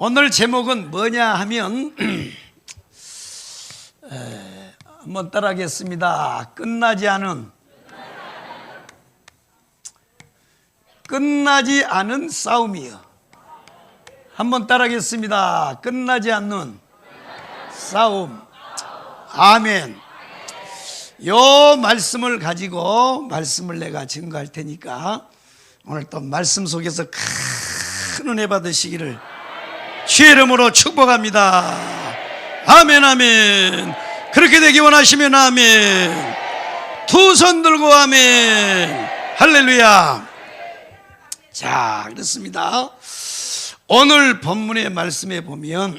오늘 제목은 뭐냐 하면 한번 따라하겠습니다. 끝나지 않은 싸움이요. 한번 따라하겠습니다. 끝나지 않는 싸움. 아멘. 요 말씀을 가지고 말씀을 내가 증거할 테니까 오늘 또 말씀 속에서 큰 은혜 받으시기를 주의 이름으로 축복합니다. 아멘, 아멘. 그렇게 되기 원하시면 아멘. 두 손 들고 아멘. 할렐루야. 자, 그렇습니다. 오늘 본문의 말씀에 보면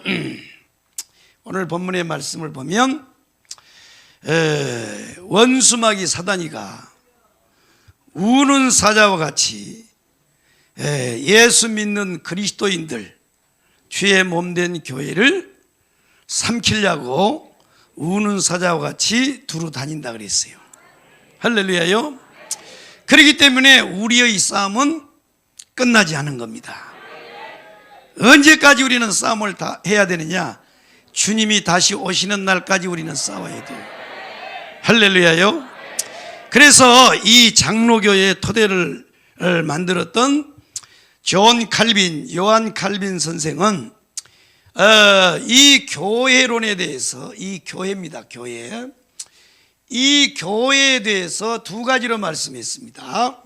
오늘 본문의 말씀을 보면 원수마귀 사단이가 우는 사자와 같이 예수 믿는 그리스도인들 주의 몸된 교회를 삼키려고 우는 사자와 같이 두루 다닌다 그랬어요. 할렐루야요. 그렇기 때문에 우리의 싸움은 끝나지 않은 겁니다. 언제까지 우리는 싸움을 다 해야 되느냐? 주님이 다시 오시는 날까지 우리는 싸워야 돼요. 할렐루야요. 그래서 이 장로교의 토대를 만들었던 존 칼빈, 요한 칼빈 선생은 이 교회론에 대해서, 이 교회입니다, 교회. 이 교회에 대해서 두 가지로 말씀했습니다.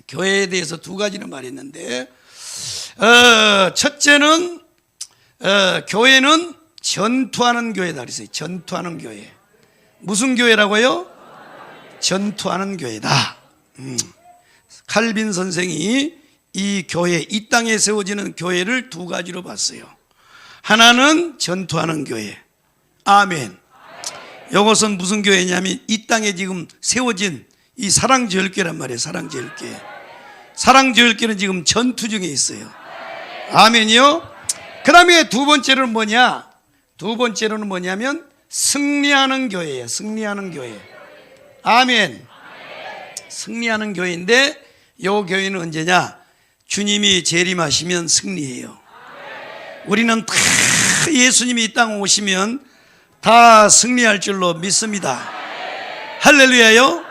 교회에 대해서 두 가지로 말했는데, 첫째는 교회는 전투하는 교회다 그랬어요. 전투하는 교회. 무슨 교회라고요? 전투하는 교회다. 칼빈 선생이 이 교회, 이 땅에 세워지는 교회를 두 가지로 봤어요. 하나는 전투하는 교회. 아멘. 이것은 무슨 교회냐면 이 땅에 지금 세워진 이 사랑제일교회란 말이에요. 사랑제일교회. 사랑제일교회는 지금 전투 중에 있어요. 아멘이요. 그 다음에 두 번째로는 뭐냐? 두 번째로는 뭐냐면 승리하는 교회예요. 승리하는 교회. 아멘. 승리하는 교회인데 이 교회는 언제냐? 주님이 재림하시면 승리해요. 우리는 다 예수님이 이 땅에 오시면 다 승리할 줄로 믿습니다. 할렐루야요.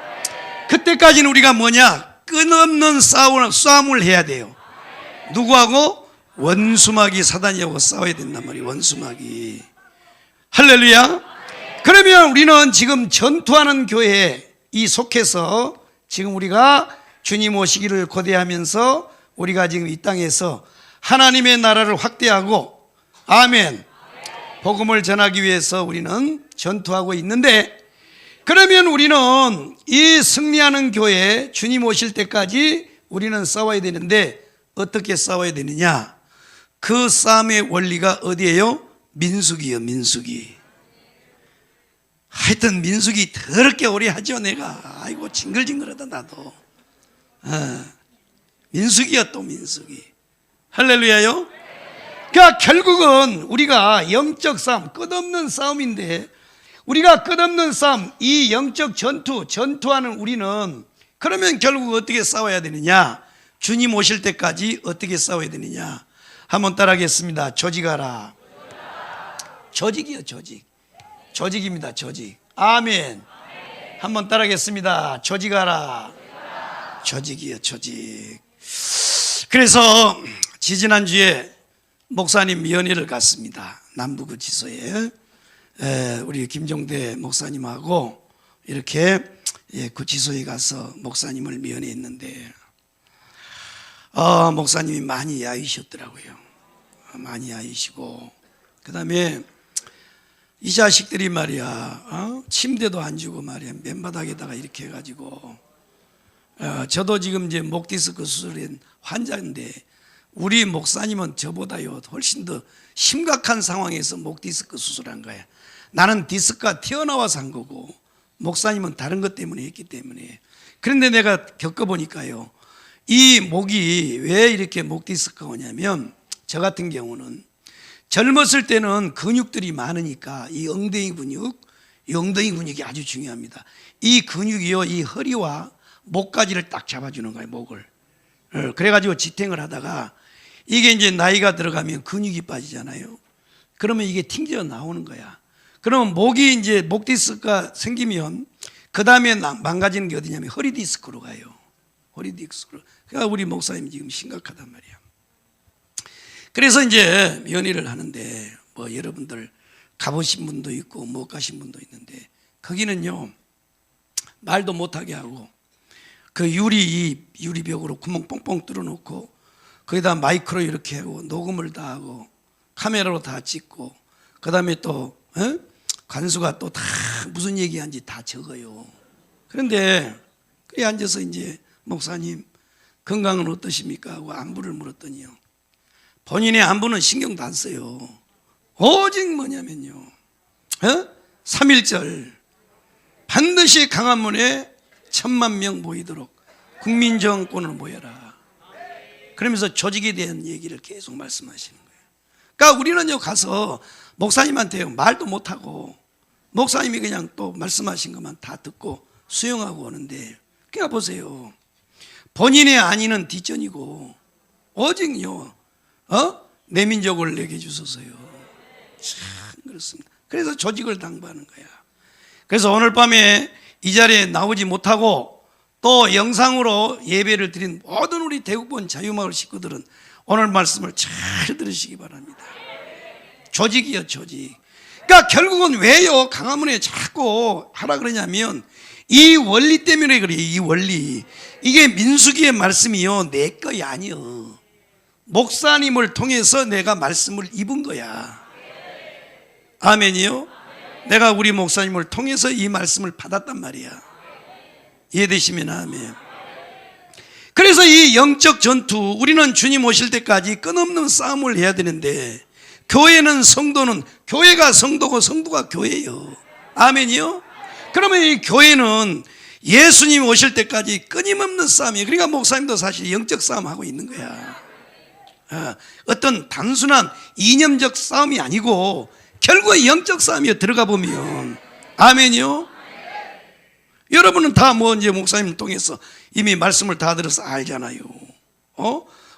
그때까지는 우리가 뭐냐? 끊없는 싸움을 해야 돼요. 누구하고? 원수마귀 사단이하고 싸워야 된단 말이에요. 원수마귀. 할렐루야. 그러면 우리는 지금 전투하는 교회에 이 속해서 지금 우리가 주님 오시기를 고대하면서 우리가 지금 이 땅에서 하나님의 나라를 확대하고 아멘 복음을 전하기 위해서 우리는 전투하고 있는데, 그러면 우리는 이 승리하는 교회 주님 오실 때까지 우리는 싸워야 되는데 어떻게 싸워야 되느냐? 그 싸움의 원리가 어디예요? 민수기요. 민수기. 하여튼 민수기 더럽게 오래 하죠. 내가 아이고 징글징글하다 나도. 민수기야 또 민수기. 할렐루야요. 그러니까 결국은 우리가 영적 싸움, 끝없는 싸움인데 우리가 끝없는 싸움, 이 영적 전투하는 우리는 그러면 결국 어떻게 싸워야 되느냐? 주님 오실 때까지 어떻게 싸워야 되느냐? 한번 따라하겠습니다. 조직하라. 조직이요, 조직. 조직입니다, 조직. 아멘. 한번 따라하겠습니다. 조직하라. 조직이요, 조직. 그래서 지지난주에 목사님 면회를 갔습니다. 남부구치소에 우리 김종대 목사님하고 이렇게 구치소에 가서 목사님을 면회했는데 목사님이 많이 야위셨더라고요. 많이 야위시고 그 다음에 이 자식들이 말이야 침대도 안 주고 말이야 맨바닥에다가 이렇게 해가지고 저도 지금 이제 목 디스크 수술한 환자인데 우리 목사님은 저보다요 훨씬 더 심각한 상황에서 목 디스크 수술한 거야. 나는 디스크가 튀어나와서 한 거고 목사님은 다른 것 때문에 했기 때문에. 그런데 내가 겪어보니까요 이 목이 왜 이렇게 목 디스크가 오냐면 저 같은 경우는 젊었을 때는 근육들이 많으니까 이 엉덩이 근육이 아주 중요합니다. 이 근육이요 이 허리와 목까지를 딱 잡아주는 거예요. 목을. 그래가지고 지탱을 하다가 이게 이제 나이가 들어가면 근육이 빠지잖아요. 그러면 이게 튕겨 나오는 거야. 그러면 목이 이제 목 디스크가 생기면 그 다음에 망가지는 게 어디냐면 허리 디스크로 가요. 허리 디스크로. 그러니까 우리 목사님이 지금 심각하단 말이야. 그래서 이제 면회를 하는데 뭐 여러분들 가보신 분도 있고 못 가신 분도 있는데 거기는요 말도 못하게 하고 그 유리벽으로 구멍 뻥뻥 뚫어놓고 거기다 마이크로 이렇게 하고 녹음을 다 하고 카메라로 다 찍고 그 다음에 또 관수가 또 다 무슨 얘기하는지 다 적어요. 그런데 그래 앉아서 이제 목사님 건강은 어떠십니까 하고 안부를 물었더니요 본인의 안부는 신경도 안 써요. 오직 뭐냐면요 3.1절 반드시 강화문에 10,000명 모이도록 국민정권을 모여라. 그러면서 조직에 대한 얘기를 계속 말씀하시는 거예요. 그러니까 우리는요 가서 목사님한테요 말도 못하고 목사님이 그냥 또 말씀하신 것만 다 듣고 수용하고 오는데 그러니까 보세요 본인의 안위는 뒷전이고 오직요 내 민족을 내게 주소서요. 참 그렇습니다. 그래서 조직을 당부하는 거야. 그래서 오늘 밤에 이 자리에 나오지 못하고 또 영상으로 예배를 드린 모든 우리 대국본 자유마을 식구들은 오늘 말씀을 잘 들으시기 바랍니다. 조직이요 조직. 그러니까 결국은 왜요 강화문에 자꾸 하라 그러냐면 이 원리 때문에 그래요. 이 원리. 이게 민수기의 말씀이요 내 것이 아니요 목사님을 통해서 내가 말씀을 입은 거야. 아멘이요. 내가 우리 목사님을 통해서 이 말씀을 받았단 말이야. 이해되시면 아멘. 그래서 이 영적 전투 우리는 주님 오실 때까지 끊없는 싸움을 해야 되는데 교회는 성도는 교회가 성도고 성도가 교회예요. 아멘이요. 그러면 이 교회는 예수님 오실 때까지 끊임없는 싸움이에요. 그러니까 목사님도 사실 영적 싸움하고 있는 거야. 어떤 단순한 이념적 싸움이 아니고 결국은 영적 싸움이요. 들어가 보면 아멘이요. 여러분은 다 뭐 이제 목사님 통해서 이미 말씀을 다 들어서 알잖아요.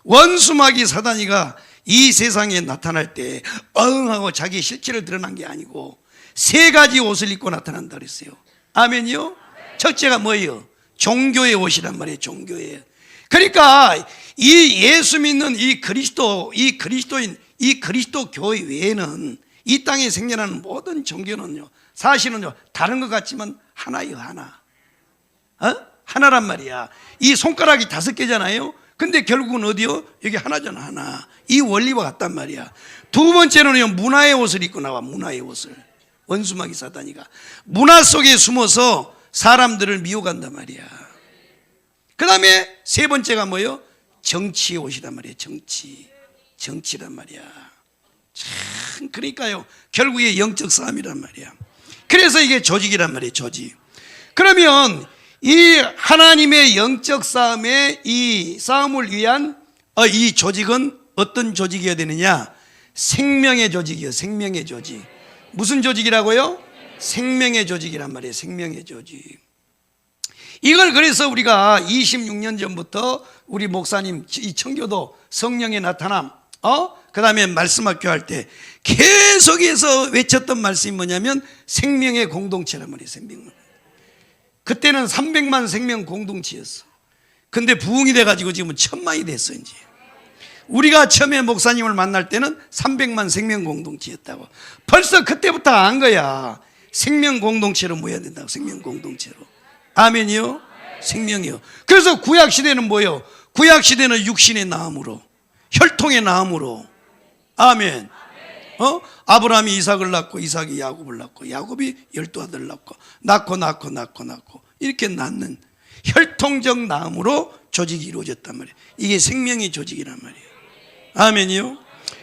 원수마귀 사단이가 이 세상에 나타날 때 하고 자기 실체를 드러난 게 아니고 세 가지 옷을 입고 나타난다 그랬어요. 아멘이요. 첫째가 뭐예요? 종교의 옷이란 말이에요. 종교의. 그러니까 이 예수 믿는 이 그리스도인 이 그리스도 교회 외에는 이 땅에 생겨나는 모든 종교는요 사실은요 다른 것 같지만 하나예요. 하나. 하나란 말이야. 이 손가락이 5개잖아요. 근데 결국은 어디요? 여기 하나잖아. 하나. 이 원리와 같단 말이야. 두 번째는요 문화의 옷을 입고 나와. 문화의 옷을. 원수마귀 사단이가 문화 속에 숨어서 사람들을 미혹한단 말이야. 그 다음에 세 번째가 뭐예요? 정치의 옷이란 말이에요. 정치란 말이야. 참 그러니까요 결국에 영적 싸움이란 말이야. 그래서 이게 조직이란 말이에요. 조직. 그러면 이 하나님의 영적 싸움에 이 싸움을 위한 이 조직은 어떤 조직이어야 되느냐? 생명의 조직이요. 생명의 조직. 무슨 조직이라고요? 생명의 조직이란 말이에요. 생명의 조직. 이걸 그래서 우리가 26년 전부터 우리 목사님 이 청교도 성령의 나타남 그 다음에 말씀학교 할 때 계속해서 외쳤던 말씀이 뭐냐면 생명의 공동체란 말이에요. 생명. 그때는 300만 생명 공동체였어. 근데 부흥이 돼가지고 지금은 1,000만이 됐어. 이제 우리가 처음에 목사님을 만날 때는 300만 생명 공동체였다고. 벌써 그때부터 안 거야. 생명 공동체로 모여야 된다고. 생명 공동체로. 아멘이요. 생명이요. 그래서 구약시대는 뭐예요? 구약시대는 육신의 나음으로 혈통의 나음으로. 아멘. 아브라함이 이삭을 낳고 이삭이 야곱을 낳고 야곱이 12아들을 낳고 이렇게 낳는 혈통적 나음으로 조직이 이루어졌단 말이에요. 이게 생명의 조직이란 말이에요. 아멘이요.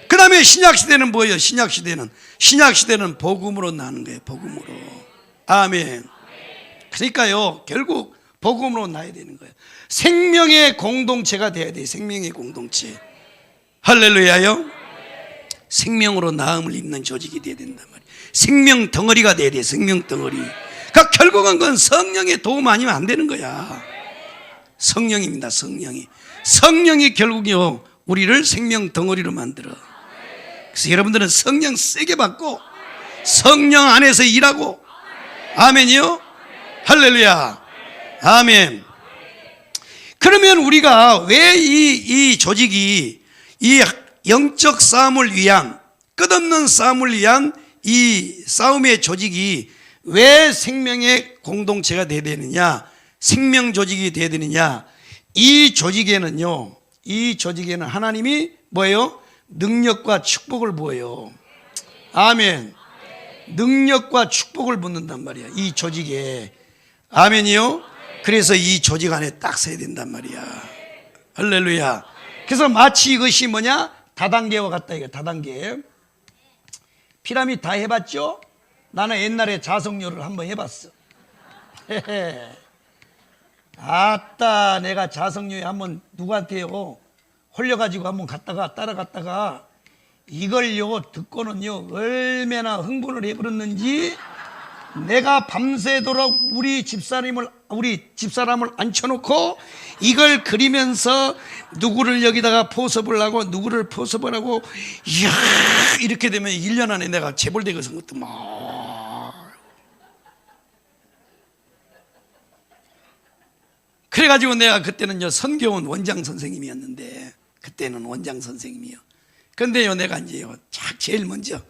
그 다음에 신약시대는 뭐예요? 신약시대는 복음으로 나는 거예요. 복음으로. 아멘. 그러니까요 결국 복음으로 나야 되는 거예요. 생명의 공동체가 돼야 돼요. 생명의 공동체. 할렐루야요. 생명으로 나음을 입는 조직이 돼야 된단 말이에요. 생명 덩어리가 돼야 돼요. 생명 덩어리. 그러니까 결국은 그건 성령의 도움 아니면 안 되는 거야. 성령입니다. 성령이 결국요 우리를 생명 덩어리로 만들어. 그래서 여러분들은 성령 세게 받고 성령 안에서 일하고. 아멘이요? 할렐루야. 아멘. 그러면 우리가 왜 이 조직이 이 영적 싸움을 위한, 끝없는 싸움을 위한 이 싸움의 조직이 왜 생명의 공동체가 되어야 되느냐, 생명 조직이 되어야 되느냐? 이 조직에는 하나님이 뭐예요? 능력과 축복을 부어요. 아멘. 능력과 축복을 붓는단 말이야, 이 조직에. 아멘이요? 그래서 이 조직 안에 딱 서야 된단 말이야. 할렐루야. 그래서 마치 이것이 뭐냐? 다단계와 같다, 이거. 다단계. 피라미드 다 해봤죠? 나는 옛날에 자석료를 한번 해봤어. 아따, 내가 자석료에 한번 누구한테요 홀려가지고 한번 갔다가 따라갔다가 이걸요 듣고는요 얼마나 흥분을 해버렸는지, 내가 밤새도록 우리 집사람을 앉혀놓고 이걸 그리면서 누구를 여기다가 포섭을 하고 누구를 포섭을 하고, 이야, 이렇게 되면 1년 안에 내가 재벌되고 선 것도 막. 그래가지고 내가 그때는요 선교원 원장 선생님이었는데, 그때는 원장 선생님이요. 근데요 내가 이제요 제일 먼저 요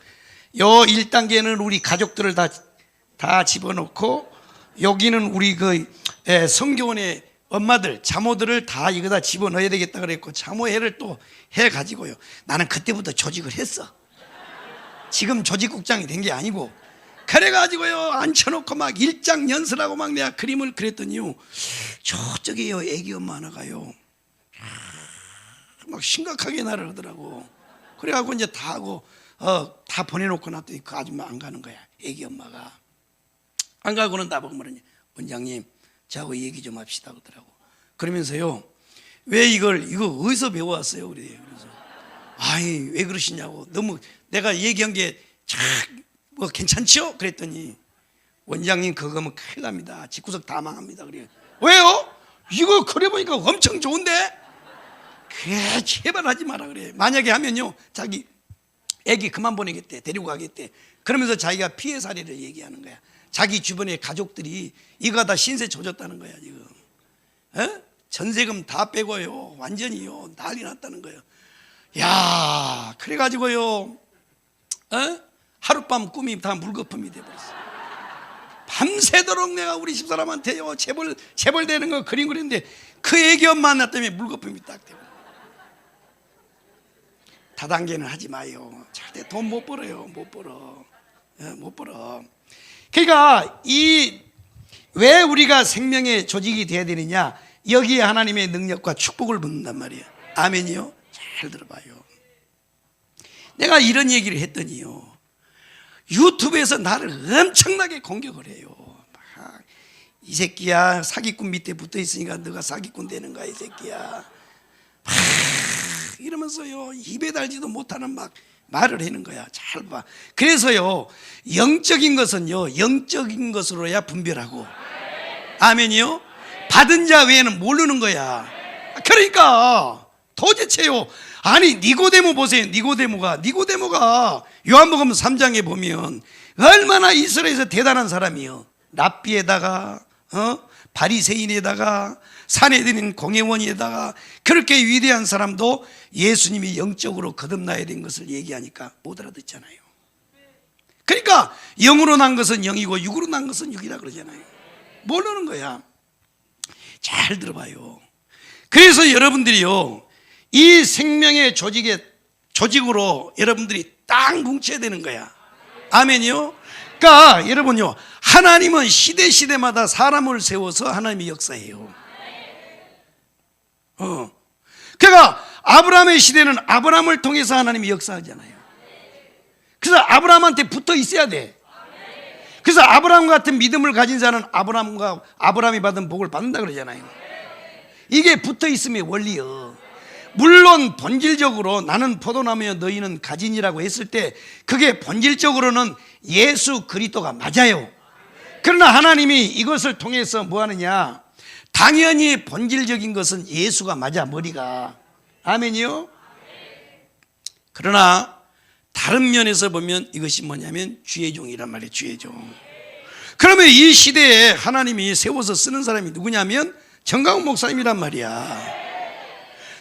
1단계는 우리 가족들을 다 집어넣고, 여기는 우리 그 선교원의 엄마들, 자모들을 다 이거다 집어넣어야 되겠다 그랬고, 자모회를 또 해가지고요. 나는 그때부터 조직을 했어. 지금 조직국장이 된 게 아니고. 그래가지고요 앉혀놓고 막 일장연설하고 막 내가 그림을 그렸더니요, 저쪽에요 애기 엄마 하나가요 막 심각하게 나를 하더라고. 그래가지고 이제 다 하고 다 보내놓고 놨더니 그 아줌마 안 가는 거야. 애기 엄마가 안 가고는 나보고 말하니, 원장님 저하고 얘기 좀 합시다 그러더라고. 그러면서요, 왜 이거 어디서 배워왔어요? 그래요. 그래서 아이 왜 그러시냐고, 너무 내가 얘기한 게 뭐 괜찮죠? 그랬더니, 원장님 그거면 큰일 납니다. 집구석 다 망합니다. 그래요. 왜요? 이거 그려보니까 엄청 좋은데? 그래 제발 하지 마라 그래. 만약에 하면요 자기 애기 그만 보내겠대, 데리고 가겠대. 그러면서 자기가 피해 사례를 얘기하는 거야. 자기 주변의 가족들이 이거 다 신세 져줬다는 거야 지금. 전세금 다 빼고요 완전히요 난리 났다는 거예요. 야, 그래가지고요 하룻밤 꿈이 다 물거품이 돼버렸어. 밤새도록 내가 우리 집사람한테요 재벌 되는 거 그림 그렸는데, 그 애기 엄마 하나 때문에 물거품이 딱 되고. 다단계는 하지 마요. 절대 돈 못 벌어요. 못 벌어. 그러니까 왜 우리가 생명의 조직이 돼야 되느냐? 여기에 하나님의 능력과 축복을 붓는단 말이에요. 아멘이요? 잘 들어봐요. 내가 이런 얘기를 했더니요, 유튜브에서 나를 엄청나게 공격을 해요. 막, 이 새끼야 사기꾼 밑에 붙어 있으니까 너가 사기꾼 되는 거야 이 새끼야. 이러면서요 입에 달지도 못하는 막 말을 하는 거야. 잘 봐. 그래서요 영적인 것으로야 분별하고. 아멘이요? 받은 자 외에는 모르는 거야. 그러니까 도대체요, 아니 니고데모 보세요. 니고데모가 요한복음 3장에 보면 얼마나 이스라엘에서 대단한 사람이요, 랍비에다가 바리새인에다가 산헤드린 공회원에다가 그렇게 위대한 사람도 예수님이 영적으로 거듭나야 된 것을 얘기하니까 못 알아듣잖아요. 그러니까 영으로 난 것은 영이고 육으로 난 것은 육이라 그러잖아요. 모르는 거야. 잘 들어봐요. 그래서 여러분들이요 이 생명의 조직으로 여러분들이 딱 뭉쳐야 되는 거야. 아멘이요? 그러니까 여러분요, 하나님은 시대마다 사람을 세워서 하나님이 역사해요. 그러니까 아브라함의 시대는 아브라함을 통해서 하나님이 역사하잖아요. 그래서 아브라함한테 붙어 있어야 돼. 그래서 아브라함 같은 믿음을 가진 자는 아브라함이 받은 복을 받는다 그러잖아요. 이게 붙어 있음의 원리요. 물론 본질적으로 나는 포도나무여 너희는 가진이라고 했을 때 그게 본질적으로는 예수 그리스도가 맞아요. 그러나 하나님이 이것을 통해서 뭐 하느냐, 당연히 본질적인 것은 예수가 맞아, 머리가. 아멘이요? 그러나 다른 면에서 보면 이것이 뭐냐면 주의 종이란 말이에요. 주의 종. 그러면 이 시대에 하나님이 세워서 쓰는 사람이 누구냐면 정강훈 목사님이란 말이야.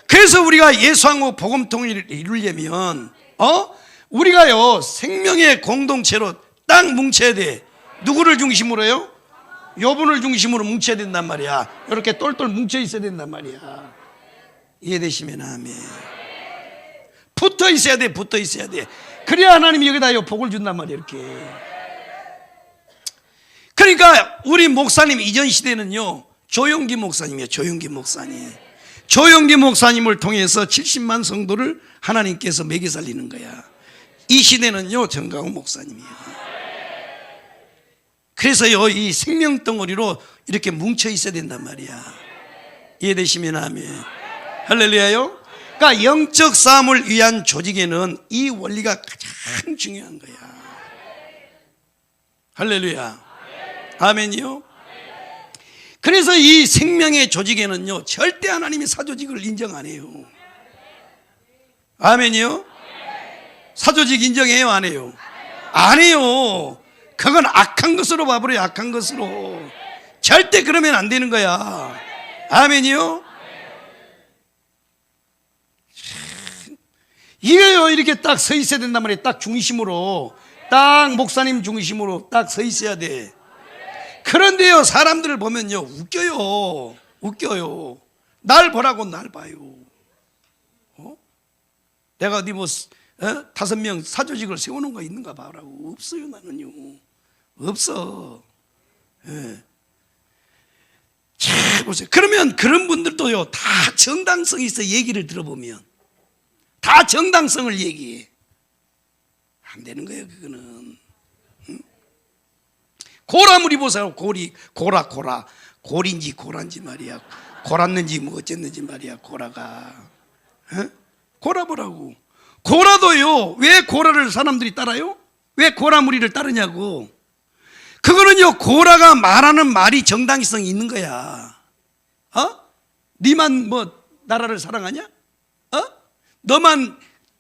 그래서 우리가 예수왕후 복음통일을 이루려면 우리가요 생명의 공동체로 딱 뭉쳐야 돼. 누구를 중심으로요? 여분을 중심으로 뭉쳐야 된단 말이야. 이렇게 똘똘 뭉쳐 있어야 된단 말이야. 이해되시면 아멘. 붙어 있어야 돼. 붙어 있어야 돼. 그래야 하나님이 여기다 복을 준단 말이야. 이렇게. 그러니까 우리 목사님 이전 시대는요 조용기 목사님이에요. 조용기 목사님. 조용기 목사님을 통해서 70만 성도를 하나님께서 먹여 살리는 거야. 이 시대는요 정강훈 목사님이에요. 그래서요 이 생명 덩어리로 이렇게 뭉쳐 있어야 된단 말이야. 이해되시면 아멘. 할렐루야요. 그러니까 영적 싸움을 위한 조직에는 이 원리가 가장 중요한 거야. 할렐루야. 아멘이요. 그래서 이 생명의 조직에는요 절대 하나님이 사조직을 인정 안 해요. 아멘이요. 사조직 인정해요 안 해요? 안 해요. 그건 악한 것으로 봐버려요. 악한 것으로. 절대 그러면 안 되는 거야. 아멘이요. 이게요 이렇게 딱 서 있어야 된단 말이에요. 딱 중심으로, 딱 목사님 중심으로 딱 서 있어야 돼. 그런데요 사람들을 보면요 웃겨요. 웃겨요. 날 보라고 날 봐요. 내가 어디 뭐 5명 사조직을 세우는 거 있는가 봐라고. 없어요. 나는요 없어. 예. 자 보세요. 그러면 그런 분들도요 다 정당성이 있어. 얘기를 들어보면 다 정당성을 얘기해. 안 되는 거예요 그거는. 고라물이 보세요. 고라 골인지 고란지 말이야. 골았는지 뭐 어쨌는지 말이야. 고라가 고라 보라고. 고라도요 왜 고라를 사람들이 따라요? 왜 고라무리를 따르냐고. 그거는요 고라가 말하는 말이 정당성이 있는 거야. 니만 뭐 나라를 사랑하냐? 너만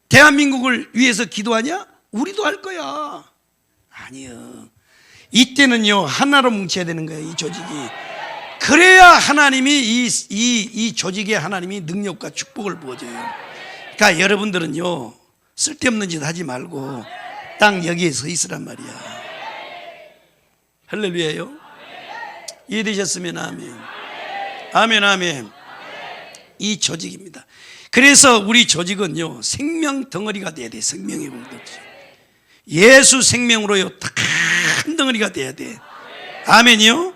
대한민국을 위해서 기도하냐? 우리도 할 거야. 아니요. 이때는요 하나로 뭉쳐야 되는 거예요. 이 조직이. 그래야 하나님이 이 조직에 하나님이 능력과 축복을 부어줘요. 그러니까 여러분들은요 쓸데없는 짓 하지 말고 딱 여기에 서 있으란 말이야. 할렐루야요. 이해되셨으면 아멘. 아멘 아멘. 이 조직입니다. 그래서 우리 조직은요 생명 덩어리가 돼야 돼. 생명의 공동체. 예수 생명으로요 큰 덩어리가 돼야 돼. 아멘이요.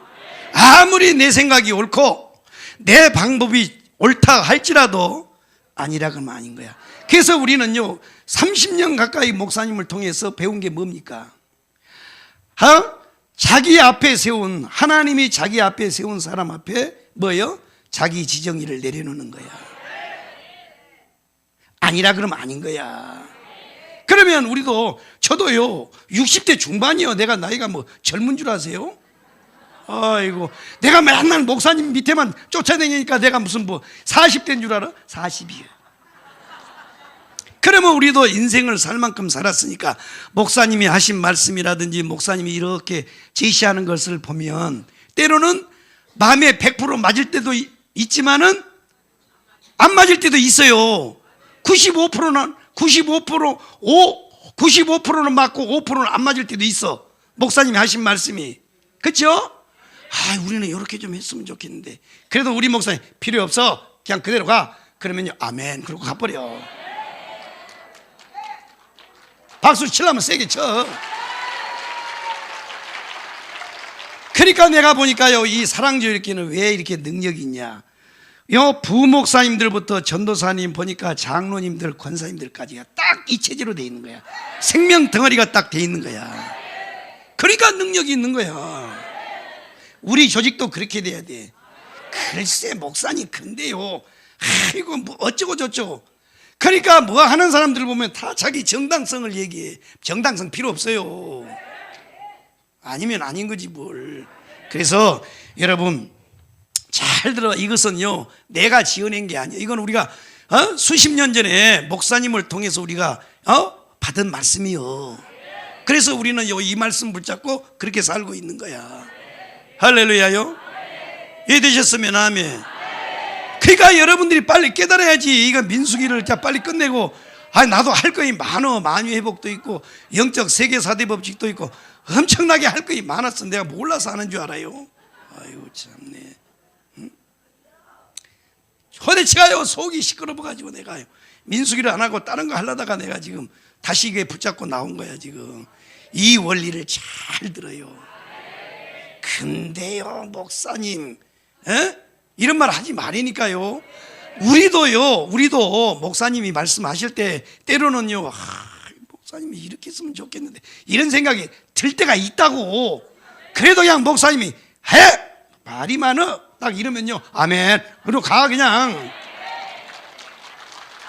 아무리 내 생각이 옳고 내 방법이 옳다 할지라도 아니라 그러면 아닌 거야. 그래서 우리는요 30년 가까이 목사님을 통해서 배운 게 뭡니까? 자기 앞에 세운, 하나님이 자기 앞에 세운 사람 앞에 뭐예요? 자기 지정의를 내려놓는 거야. 아니라 그러면 아닌 거야. 그러면 우리도, 저도요 60대 중반이요. 내가 나이가 뭐 젊은 줄 아세요? 아이고, 내가 맨날 목사님 밑에만 쫓아다니니까 내가 무슨 뭐 40대인 줄 알아? 40이요. 그러면 우리도 인생을 살 만큼 살았으니까 목사님이 하신 말씀이라든지 목사님이 이렇게 제시하는 것을 보면 때로는 마음에 100% 맞을 때도 있지만은 안 맞을 때도 있어요. 95%는 맞고 5%는 안 맞을 때도 있어. 목사님이 하신 말씀이. 그렇죠? 우리는 이렇게 좀 했으면 좋겠는데. 그래도 우리 목사님 필요 없어. 그냥 그대로 가. 그러면요 아멘 그러고 가버려. 박수 치려면 세게 쳐. 그러니까 내가 보니까요 이 사랑조일기는 왜 이렇게 능력이 있냐. 요 부목사님들부터 전도사님 보니까 장로님들 권사님들까지가 딱 이 체제로 돼 있는 거야. 생명 덩어리가 딱 돼 있는 거야. 그러니까 능력이 있는 거야. 우리 조직도 그렇게 돼야 돼. 글쎄 목사님 근데요 이거 뭐 어쩌고 저쩌고. 그러니까 뭐 하는 사람들 보면 다 자기 정당성을 얘기해. 정당성 필요 없어요. 아니면 아닌 거지 뭘. 그래서 여러분 잘 들어. 이것은요 내가 지어낸 게 아니에요. 이건 우리가 수십 년 전에 목사님을 통해서 우리가 받은 말씀이요. 그래서 우리는 이 말씀 붙잡고 그렇게 살고 있는 거야. 할렐루야요. 이해되셨으면 아멘. 그러니까 여러분들이 빨리 깨달아야지. 이거 민수기를 빨리 끝내고, 나도 할 거이 많어. 만유회복도 있고 영적 세계 4대 법칙도 있고 엄청나게 할 거이 많았어. 내가 몰라서 하는 줄 알아요. 아이고 참네. 도대체가요, 속이 시끄러워가지고 내가요 민수기를 안 하고 다른 거 하려다가 내가 지금 다시 이게 붙잡고 나온 거야. 지금 이 원리를 잘 들어요. 근데요 목사님, 이런 말 하지 말이니까요. 우리도 목사님이 말씀하실 때 때로는요, 목사님이 이렇게 했으면 좋겠는데 이런 생각이 들 때가 있다고. 그래도 그냥 목사님이 해! 말이 많어! 딱 이러면요, 아멘! 그리고 가 그냥.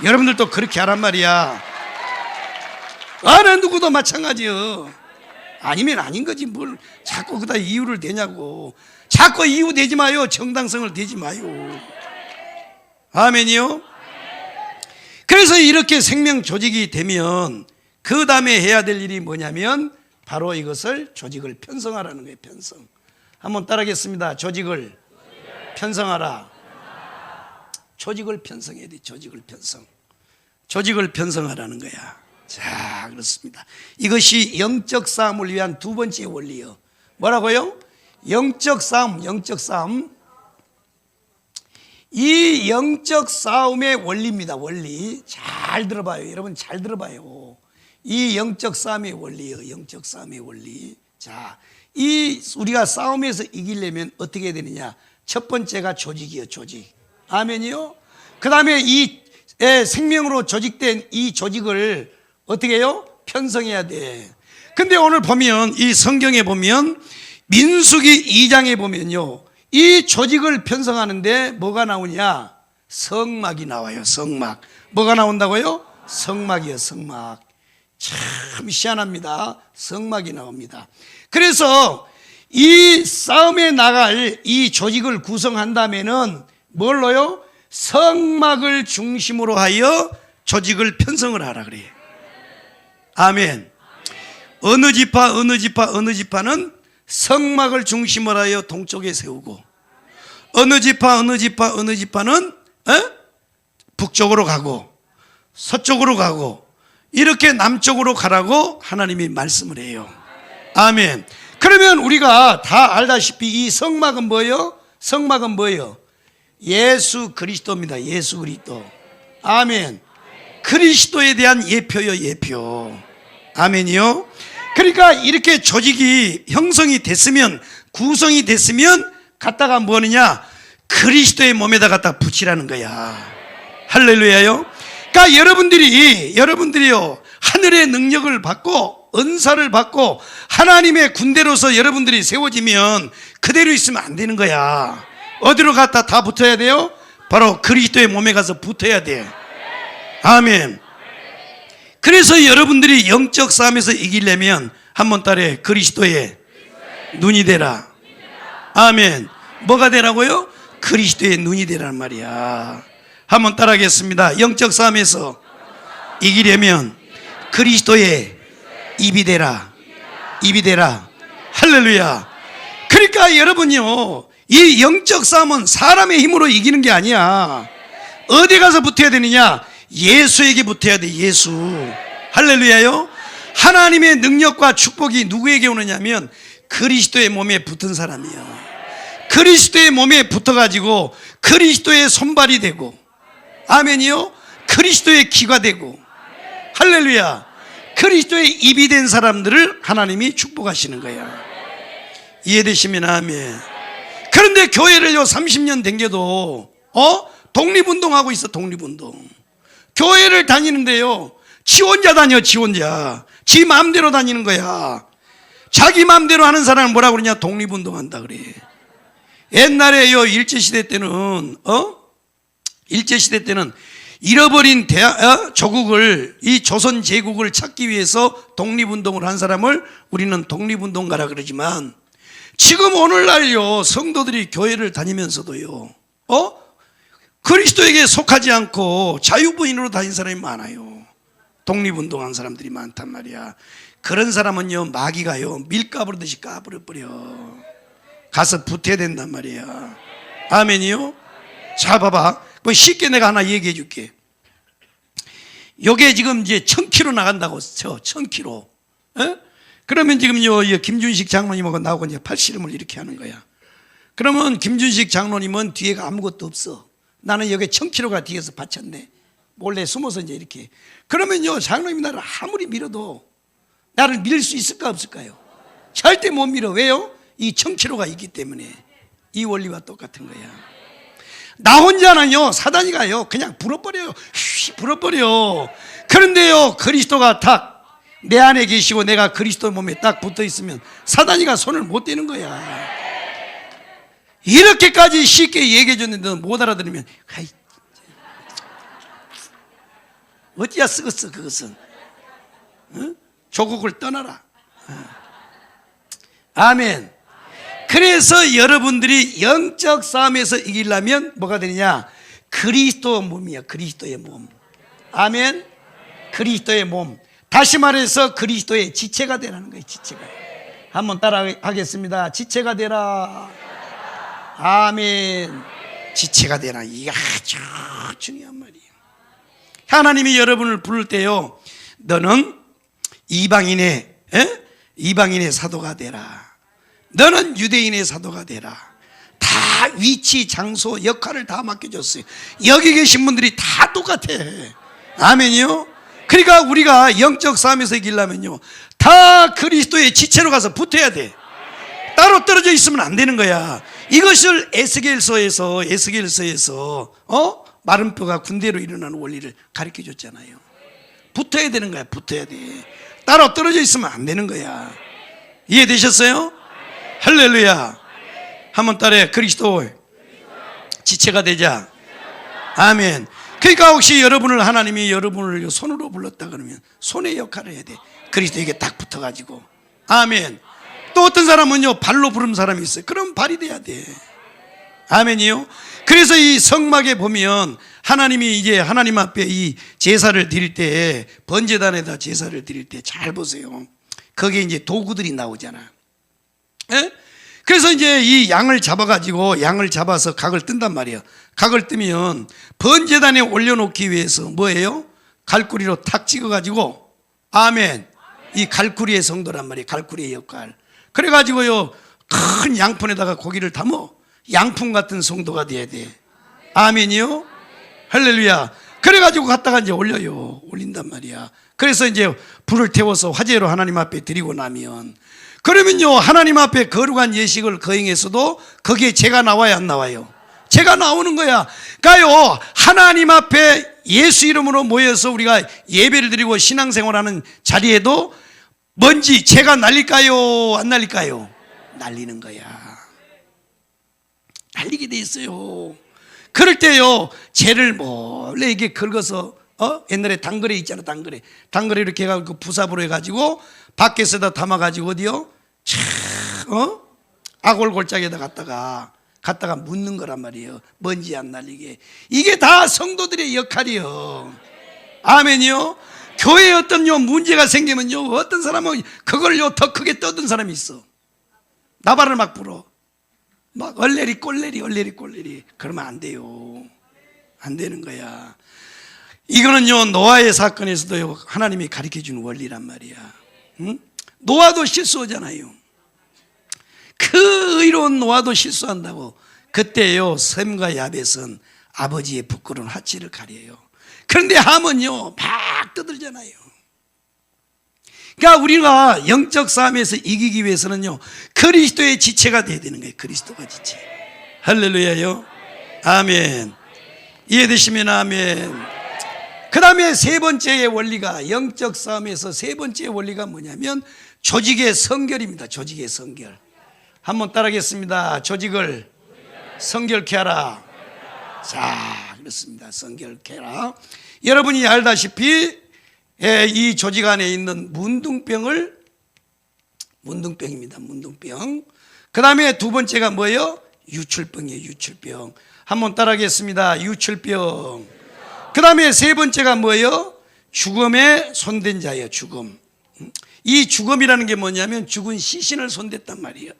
여러분들도 그렇게 하란 말이야. 어느 누구도 마찬가지요. 아니면 아닌 거지 뭘 자꾸 그다 이유를 대냐고. 자꾸 이유 대지 마요. 정당성을 대지 마요. 아멘이요. 그래서 이렇게 생명 조직이 되면 그 다음에 해야 될 일이 뭐냐면 바로 이것을 조직을 편성하라는 거예요. 편성. 한번 따라하겠습니다. 조직을 편성하라. 조직을 편성해야 돼. 조직을 편성. 조직을 편성하라는 거야. 자, 그렇습니다. 이것이 영적 싸움을 위한 두 번째 원리요. 뭐라고요? 영적 싸움, 영적 싸움. 이 영적 싸움의 원리입니다. 원리. 잘 들어봐요. 여러분 잘 들어봐요. 이 영적 싸움의 원리요. 영적 싸움의 원리. 자, 우리가 싸움에서 이기려면 어떻게 해야 되느냐? 첫 번째가 조직이요. 조직. 아멘이요. 그 다음에 이 생명으로 조직된 이 조직을 어떻게 해요? 편성해야 돼. 근데 오늘 보면 이 성경에 보면 민수기 2장에 보면요, 이 조직을 편성하는데 뭐가 나오냐? 성막이 나와요. 성막. 뭐가 나온다고요? 성막이요. 성막. 참 희한합니다. 성막이 나옵니다. 그래서 이 싸움에 나갈 이 조직을 구성한다면은 뭘로요? 성막을 중심으로 하여 조직을 편성을 하라 그래요. 아멘. 어느 지파는 성막을 중심으로 하여 동쪽에 세우고, 어느 지파는 북쪽으로 가고 서쪽으로 가고 이렇게 남쪽으로 가라고 하나님이 말씀을 해요. 아멘. 그러면 우리가 다 알다시피 이 성막은 뭐예요? 성막은 뭐예요? 예수 그리스도입니다. 예수 그리스도. 아멘. 그리스도에 대한 예표요. 예표. 아멘이요. 그러니까 이렇게 조직이 형성이 됐으면, 구성이 됐으면 갖다가 뭐느냐? 그리스도의 몸에다 갖다 붙이라는 거야. 할렐루야요. 그러니까 여러분들이요 하늘의 능력을 받고 은사를 받고 하나님의 군대로서 여러분들이 세워지면 그대로 있으면 안 되는 거야. 어디로 갖다 다 붙어야 돼요? 바로 그리스도의 몸에 가서 붙어야 돼. 아멘. 그래서 여러분들이 영적 싸움에서 이기려면 한번 따라해. 그리스도의 눈이 되라. 아멘. 뭐가 되라고요? 그리스도의 눈이 되란 말이야. 한번 따라하겠습니다. 영적 싸움에서 이기려면 그리스도의 입이 되라. 입이 되라. 할렐루야. 그러니까 여러분요, 이 영적 싸움은 사람의 힘으로 이기는 게 아니야. 어디 가서 붙어야 되느냐? 예수에게 붙어야 돼. 예수. 할렐루야요. 하나님의 능력과 축복이 누구에게 오느냐면 그리스도의 몸에 붙은 사람이야. 그리스도의 몸에 붙어가지고 그리스도의 손발이 되고, 아멘이요, 그리스도의 귀가 되고, 할렐루야, 그리스도의 입이 된 사람들을 하나님이 축복하시는 거야. 이해되시면 아멘. 그런데 교회를요 30년 댕겨도 독립운동하고 있어. 독립운동. 교회를 다니는데요 지 혼자 다녀. 지 혼자. 지 마음대로 다니는 거야. 자기 마음대로 하는 사람은 뭐라고 그러냐? 독립운동한다 그래. 옛날에요 일제시대 때는 잃어버린 조국을, 이 조선 제국을 찾기 위해서 독립운동을 한 사람을 우리는 독립운동가라 그러지만, 지금 오늘날요 성도들이 교회를 다니면서도요 그리스도에게 속하지 않고 자유부인으로 다닌 사람이 많아요. 독립운동한 사람들이 많단 말이야. 그런 사람은요, 마귀가요 밀가부르듯이 까부려버려. 가서 붙어야 된단 말이야. 아멘이요? 자, 봐봐. 뭐 쉽게 내가 하나 얘기해 줄게. 요게 지금 이제 1000km 나간다고 쳐. 1000km. 에? 그러면 지금요, 김준식 장로님하고 나하고 이제 팔씨름을 이렇게 하는 거야. 그러면 김준식 장로님은 뒤에가 아무것도 없어. 나는 여기 1000km가 뒤에서 받쳤네. 몰래 숨어서 이제 이렇게. 그러면요, 장로님이 나를 아무리 밀어도 나를 밀 수 있을까 없을까요? 절대 못 밀어. 왜요? 이 1000km가 있기 때문에. 이 원리와 똑같은 거야. 나 혼자는요, 사단이가요 그냥 불어버려요. 불어버려. 그런데요, 그리스도가 딱 내 안에 계시고 내가 그리스도 몸에 딱 붙어 있으면 사단이가 손을 못 대는 거야. 이렇게까지 쉽게 얘기해 줬는데 못 알아들으면 아이, 어찌야 쓰겠어 그것은. 어? 조국을 떠나라. 아멘. 그래서 여러분들이 영적 싸움에서 이기려면 뭐가 되느냐? 그리스도 몸이야. 그리스도의 몸. 아멘. 그리스도의 몸. 다시 말해서 그리스도의 지체가 되라는 거예요. 지체가. 한번 따라 하겠습니다. 지체가 되라. 아멘. 지체가 되라. 이게 아주 중요한 말이에요. 하나님이 여러분을 부를 때요, 너는 이방인의 사도가 되라. 너는 유대인의 사도가 되라. 다 위치, 장소, 역할을 다 맡겨줬어요. 여기 계신 분들이 다 똑같아. 아멘이요. 그러니까 우리가 영적 싸움에서 이기려면요, 다 그리스도의 지체로 가서 붙어야 돼. 따로 떨어져 있으면 안 되는 거야. 이것을 에스겔서에서 마른뼈가 군대로 일어나는 원리를 가르쳐 줬잖아요. 붙어야 되는 거야. 붙어야 돼. 따로 떨어져 있으면 안 되는 거야. 이해되셨어요? 할렐루야. 한번 따라해. 그리스도 지체가 되자. 아멘. 그러니까 혹시 하나님이 여러분을 손으로 불렀다 그러면 손의 역할을 해야 돼. 그리스도에게 딱 붙어가지고. 아멘. 또 어떤 사람은요, 발로 부르는 사람이 있어요. 그럼 발이 돼야 돼. 아멘이요. 그래서 이 성막에 보면 하나님이 이제 하나님 앞에 이 제사를 드릴 때, 번제단에다 제사를 드릴 때 잘 보세요. 거기에 이제 도구들이 나오잖아. 에? 그래서 이제 이 양을 잡아서 각을 뜬단 말이에요. 각을 뜨면 번제단에 올려놓기 위해서 뭐예요? 갈고리로 탁 찍어가지고, 아멘. 이 갈고리의 성도란 말이에요. 갈고리의 역할. 그래가지고요, 큰 양푼에다가 고기를 담어 양푼 같은 성도가 돼야 돼. 아멘이요. 할렐루야. 그래가지고 갖다가 이제 올린단 말이야. 그래서 이제 불을 태워서 화제로 하나님 앞에 드리고 나면, 그러면요, 하나님 앞에 거룩한 예식을 거행해서도 거기에 죄가 나와야 안 나와요? 죄가 나오는 거야. 그러니까요, 하나님 앞에 예수 이름으로 모여서 우리가 예배를 드리고 신앙생활하는 자리에도 먼지, 죄가 날릴까요? 안 날릴까요? 날리는 거야. 날리게 돼 있어요. 그럴 때요, 죄를 몰래 이게 긁어서, 옛날에 당그레 있잖아. 당그레 이렇게 해가지고 부삽으로 해가지고 밖에서다 담아가지고 어디요? 아골골짜기에다 갖다가 묻는 거란 말이에요. 먼지 안 날리게. 이게 다 성도들의 역할이요. 아멘이요. 교회에 어떤 문제가 생기면요, 어떤 사람은 그걸요 더 크게 떠든 사람이 있어. 나발을 막 불어. 막 얼레리 꼴레리. 그러면 안 돼요. 안 되는 거야. 이거는요, 노아의 사건에서도 하나님이 가르쳐 준 원리란 말이야. 응? 노아도 실수하잖아요. 그 의로운 노아도 실수한다고. 그때요, 셈과 야벳은 아버지의 부끄러운 하치를 가려요. 그런데 함은요, 막 떠들잖아요. 그러니까 우리가 영적 싸움에서 이기기 위해서는요, 그리스도의 지체가 돼야 되는 거예요. 그리스도가 지체. 할렐루야요. 아멘. 이해되시면 아멘. 그 다음에 세 번째의 원리가, 영적 싸움에서 세 번째 원리가 뭐냐면 조직의 성결입니다. 조직의 성결. 한번 따라하겠습니다. 조직을 성결케 하라. 자, 그렇습니다. 성결케 하라. 여러분이 알다시피 이 조직 안에 있는 문둥병입니다. 문둥병. 그 다음에 두 번째가 뭐예요? 유출병이에요. 유출병. 한번 따라하겠습니다. 유출병. 그 다음에 세 번째가 뭐예요? 죽음에 손댄 자예요. 죽음. 이 죽음이라는 게 뭐냐면 죽은 시신을 손댔단 말이에요.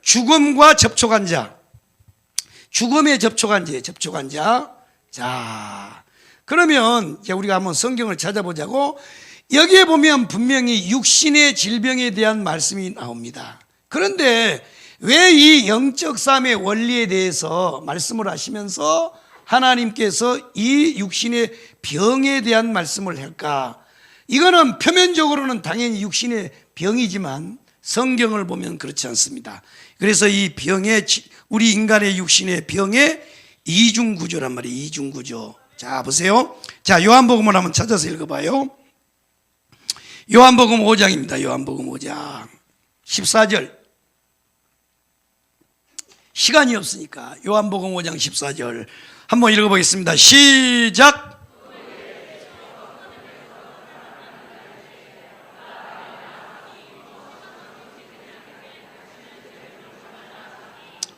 죽음과 접촉한 자, 죽음에 접촉한 자. 자, 그러면 이제 우리가 한번 성경을 찾아보자고. 여기에 보면 분명히 육신의 질병에 대한 말씀이 나옵니다. 그런데 왜 이 영적 삶의 원리에 대해서 말씀을 하시면서 하나님께서 이 육신의 병에 대한 말씀을 할까? 이거는 표면적으로는 당연히 육신의 병이지만 성경을 보면 그렇지 않습니다. 그래서 이 병의, 우리 인간의 육신의 병의 이중구조란 말이에요. 이중구조. 자, 보세요. 자, 요한복음을 한번 찾아서 읽어봐요. 요한복음 5장입니다. 요한복음 5장 14절. 시간이 없으니까 요한복음 5장 14절 한번 읽어보겠습니다. 시작.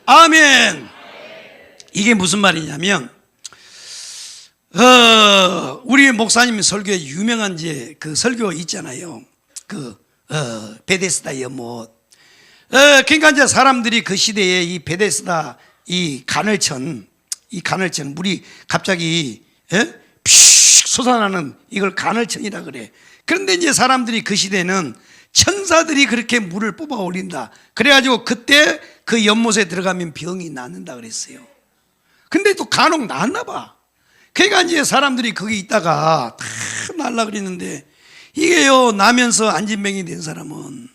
아멘. 이게 무슨 말이냐면 우리 목사님 설교에 유명한 이제 그 설교 있잖아요. 베데스다 연못. 그러니까 이제 사람들이 그 시대에 이 베데스다 이 간헐천 물이 갑자기 픽 솟아나는 이걸 간헐천이라 그래. 그런데 이제 사람들이 그 시대는 천사들이 그렇게 물을 뽑아 올린다. 그래가지고 그때 그 연못에 들어가면 병이 낫는다 그랬어요. 근데 또 간혹 낫나 봐. 그러니까 이제 사람들이 거기 있다가 다 날라 그랬는데 이게요, 나면서 안진병이 된 사람은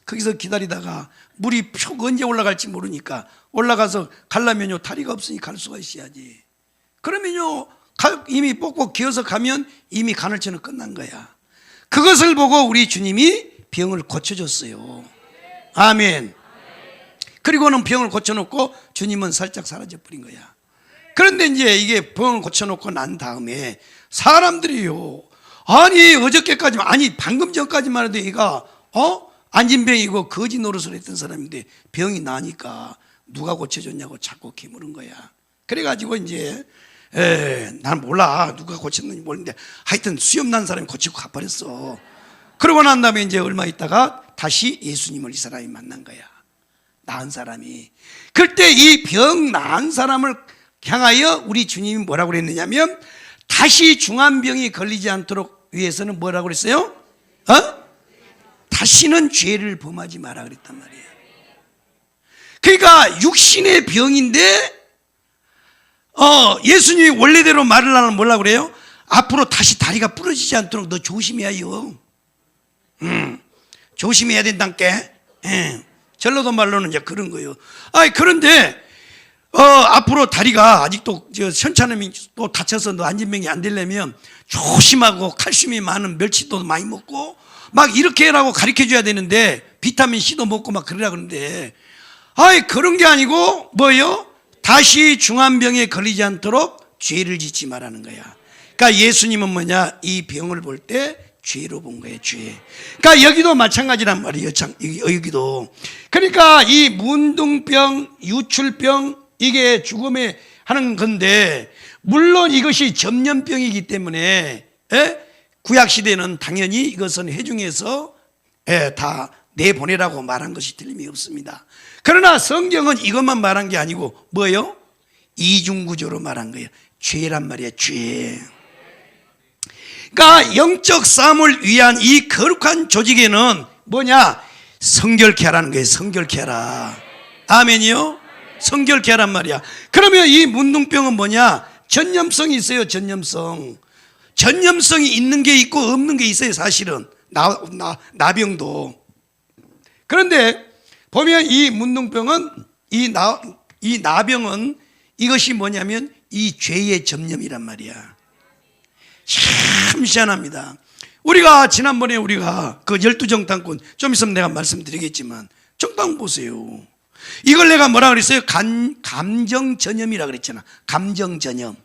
거기서 기다리다가 물이 푹 언제 올라갈지 모르니까 올라가서 가려면요 다리가 없으니 갈 수가 있어야지. 그러면요 이미 뽑고 기어서 가면 이미 간헐천은 끝난 거야. 그것을 보고 우리 주님이 병을 고쳐줬어요. 아멘. 그리고는 병을 고쳐놓고 주님은 살짝 사라져버린 거야. 그런데 이제 이게 병을 고쳐놓고 난 다음에 사람들이요, 아니 어저께까지만, 아니 방금 전까지만 해도 얘가 안진병이고 거지 노릇을 했던 사람인데 병이 나니까 누가 고쳐줬냐고 자꾸 기물은 거야. 그래가지고 이제 난 몰라 누가 고쳤는지 모르는데 하여튼 수염 난 사람이 고치고 가버렸어. 그러고 난 다음에 이제 얼마 있다가 다시 예수님을 이 사람이 만난 거야. 나은 사람이. 그때 이 병 나은 사람을 향하여 우리 주님이 뭐라고 그랬느냐면 다시 중환병이 걸리지 않도록 위해서는 뭐라고 그랬어요? 다시는 죄를 범하지 마라 그랬단 말이에요. 그러니까 육신의 병인데 예수님이 원래대로 말을 하면 뭐라고 그래요? 앞으로 다시 다리가 부러지지 않도록 너 조심해야 해요. 조심해야 된다니까. 전라도 말로는 이제 그런 거예요. 그런데 앞으로 다리가 아직도 현찬음이 또 다쳐서 너 안진병이 안 되려면 조심하고 칼슘이 많은 멸치도 많이 먹고 막 이렇게 해라고 가르쳐 줘야 되는데 비타민 C도 먹고 막 그러라 그러는데 그런 게 아니고 뭐예요? 다시 중환병에 걸리지 않도록 죄를 짓지 말라는 거야. 그러니까 예수님은 뭐냐? 이 병을 볼 때 죄로 본 거예요. 죄. 그러니까 여기도 마찬가지란 말이에요. 여기도. 그러니까 이 문둥병, 유출병 이게 죽음에 하는 건데 물론 이것이 전염병이기 때문에 구약시대는 당연히 이것은 회중에서 다 내보내라고 말한 것이 틀림이 없습니다. 그러나 성경은 이것만 말한 게 아니고 뭐예요? 이중구조로 말한 거예요. 죄란 말이에요. 죄. 그러니까 영적 싸움을 위한 이 거룩한 조직에는 뭐냐? 성결케 하라는 거예요. 성결케 하라. 아멘이요? 성결케 하란 말이야. 그러면 이 문둥병은 뭐냐? 전염성이 있어요. 전염성이 있는 게 있고 없는 게 있어요. 사실은 나병도. 그런데 보면 이 문둥병은 이 나병은 이것이 뭐냐면 이 죄의 전염이란 말이야. 참 희한합니다. 우리가 지난번에 우리가 그 12정탐꾼 좀 있으면 내가 말씀드리겠지만 정탐 보세요. 이걸 내가 뭐라 그랬어요? 감정 전염이라 그랬잖아. 감정 전염.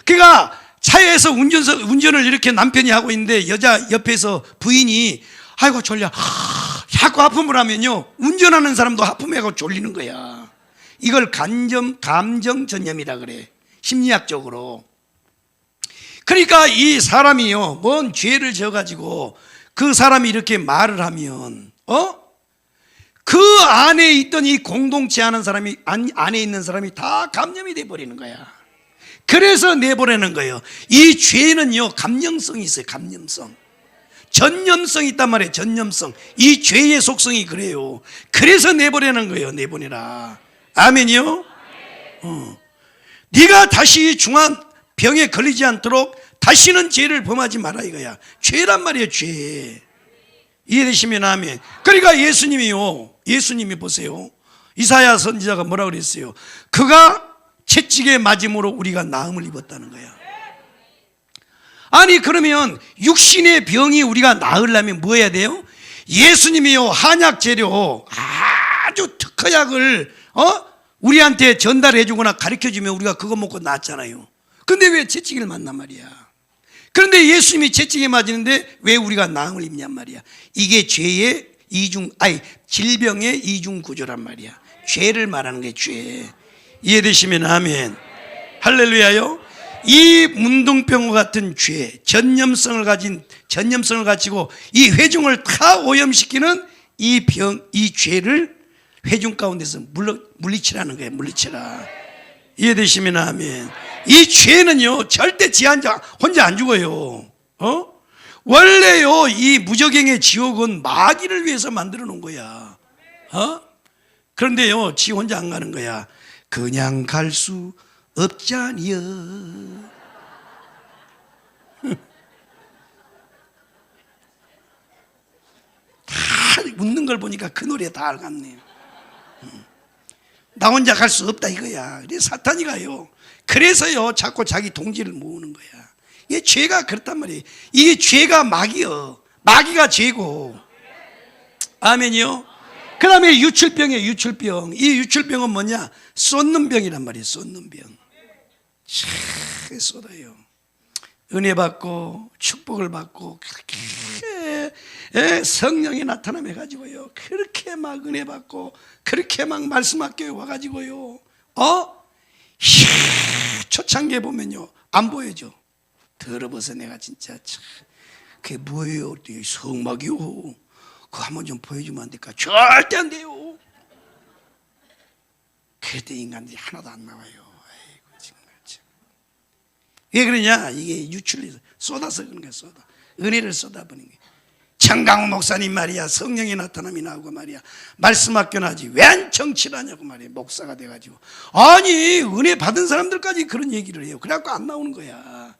그러니까 차에서 운전을 이렇게 남편이 하고 있는데 여자 옆에서 부인이 아이고 졸려 자꾸 하품을 하면요 운전하는 사람도 하품해가지고 졸리는 거야. 이걸 감정 전염이라 그래, 심리학적으로. 그러니까 이 사람이요, 뭔 죄를 져가지고 그 사람이 이렇게 말을 하면 그 안에 있던 이 공동체 하는 사람이, 안에 있는 사람이 다 감염이 돼버리는 거야. 그래서 내보내는 거예요. 이 죄는요, 감염성이 있어요. 감염성, 전염성이 있단 말이에요. 전염성. 이 죄의 속성이 그래요. 그래서 내보내는 거예요. 내보내라. 아멘이요. 네가 다시 중한 병에 걸리지 않도록 다시는 죄를 범하지 마라 이거야. 죄란 말이에요. 죄. 이해되시면 아멘. 그러니까 예수님이 보세요, 이사야 선지자가 뭐라 그랬어요? 그가 채찍에 맞음으로 우리가 나음을 입었다는 거야. 아니 그러면 육신의 병이 우리가 나으려면 뭐 해야 돼요? 예수님이요, 한약 재료 아주 특허약을 우리한테 전달해 주거나 가르쳐 주면 우리가 그거 먹고 낫잖아요. 근데 왜 채찍을 맞단 말이야? 그런데 예수님이 채찍에 맞으는데 왜 우리가 나음을 입냔 말이야. 이게 죄의 질병의 이중 구조란 말이야. 죄를 말하는 게 죄. 이해되시면 아멘. 할렐루야요. 이 문둥병과 같은 죄, 전염성을 가지고 이 회중을 다 오염시키는 이 죄를 회중 가운데서 물리치라는 거예요. 물리치라. 이해되시면 아멘. 이 죄는요, 절대 혼자 안 죽어요. 원래요, 이 무저갱의 지옥은 마귀를 위해서 만들어 놓은 거야. 그런데요, 지 혼자 안 가는 거야. 그냥 갈 수 없잖여. 다 웃는 걸 보니까 그 노래 다 알겠네요. 나 혼자 갈 수 없다 이거야. 그래서 사탄이 가요. 그래서요, 자꾸 자기 동지를 모으는 거야. 이게 죄가 그렇단 말이에요. 이게 죄가 마귀요. 마귀가 죄고. 아멘이요. 그 다음에 유출병이에요. 유출병. 이 유출병은 뭐냐? 쏟는 병이란 말이에요. 쏟는 병. 참 쏟아요. 은혜 받고 축복을 받고 그렇게 성령이 나타나며 가지고요, 그렇게 막 은혜 받고 그렇게 막 말씀 학교에 와가지고요, 초창기에 보면요 안 보여줘. 더러워서 내가 진짜 참, 그게 뭐예요? 성막이요. 그거 한번 좀 보여주면 안 될까? 절대 안 돼요. 그때 인간들이 하나도 안 나와요. 아이고 정말 참. 왜 그러냐? 이게 유출이 쏟아서 그런 거야. 쏟아. 은혜를 쏟아버리는 거야. 정강호 목사님 말이야, 성령의 나타남이 나오고 말이야, 말씀 학교나지 웬 정치를 하냐고 말이야. 목사가 돼가지고, 아니 은혜 받은 사람들까지 그런 얘기를 해요. 그래갖고 안 나오는 거야.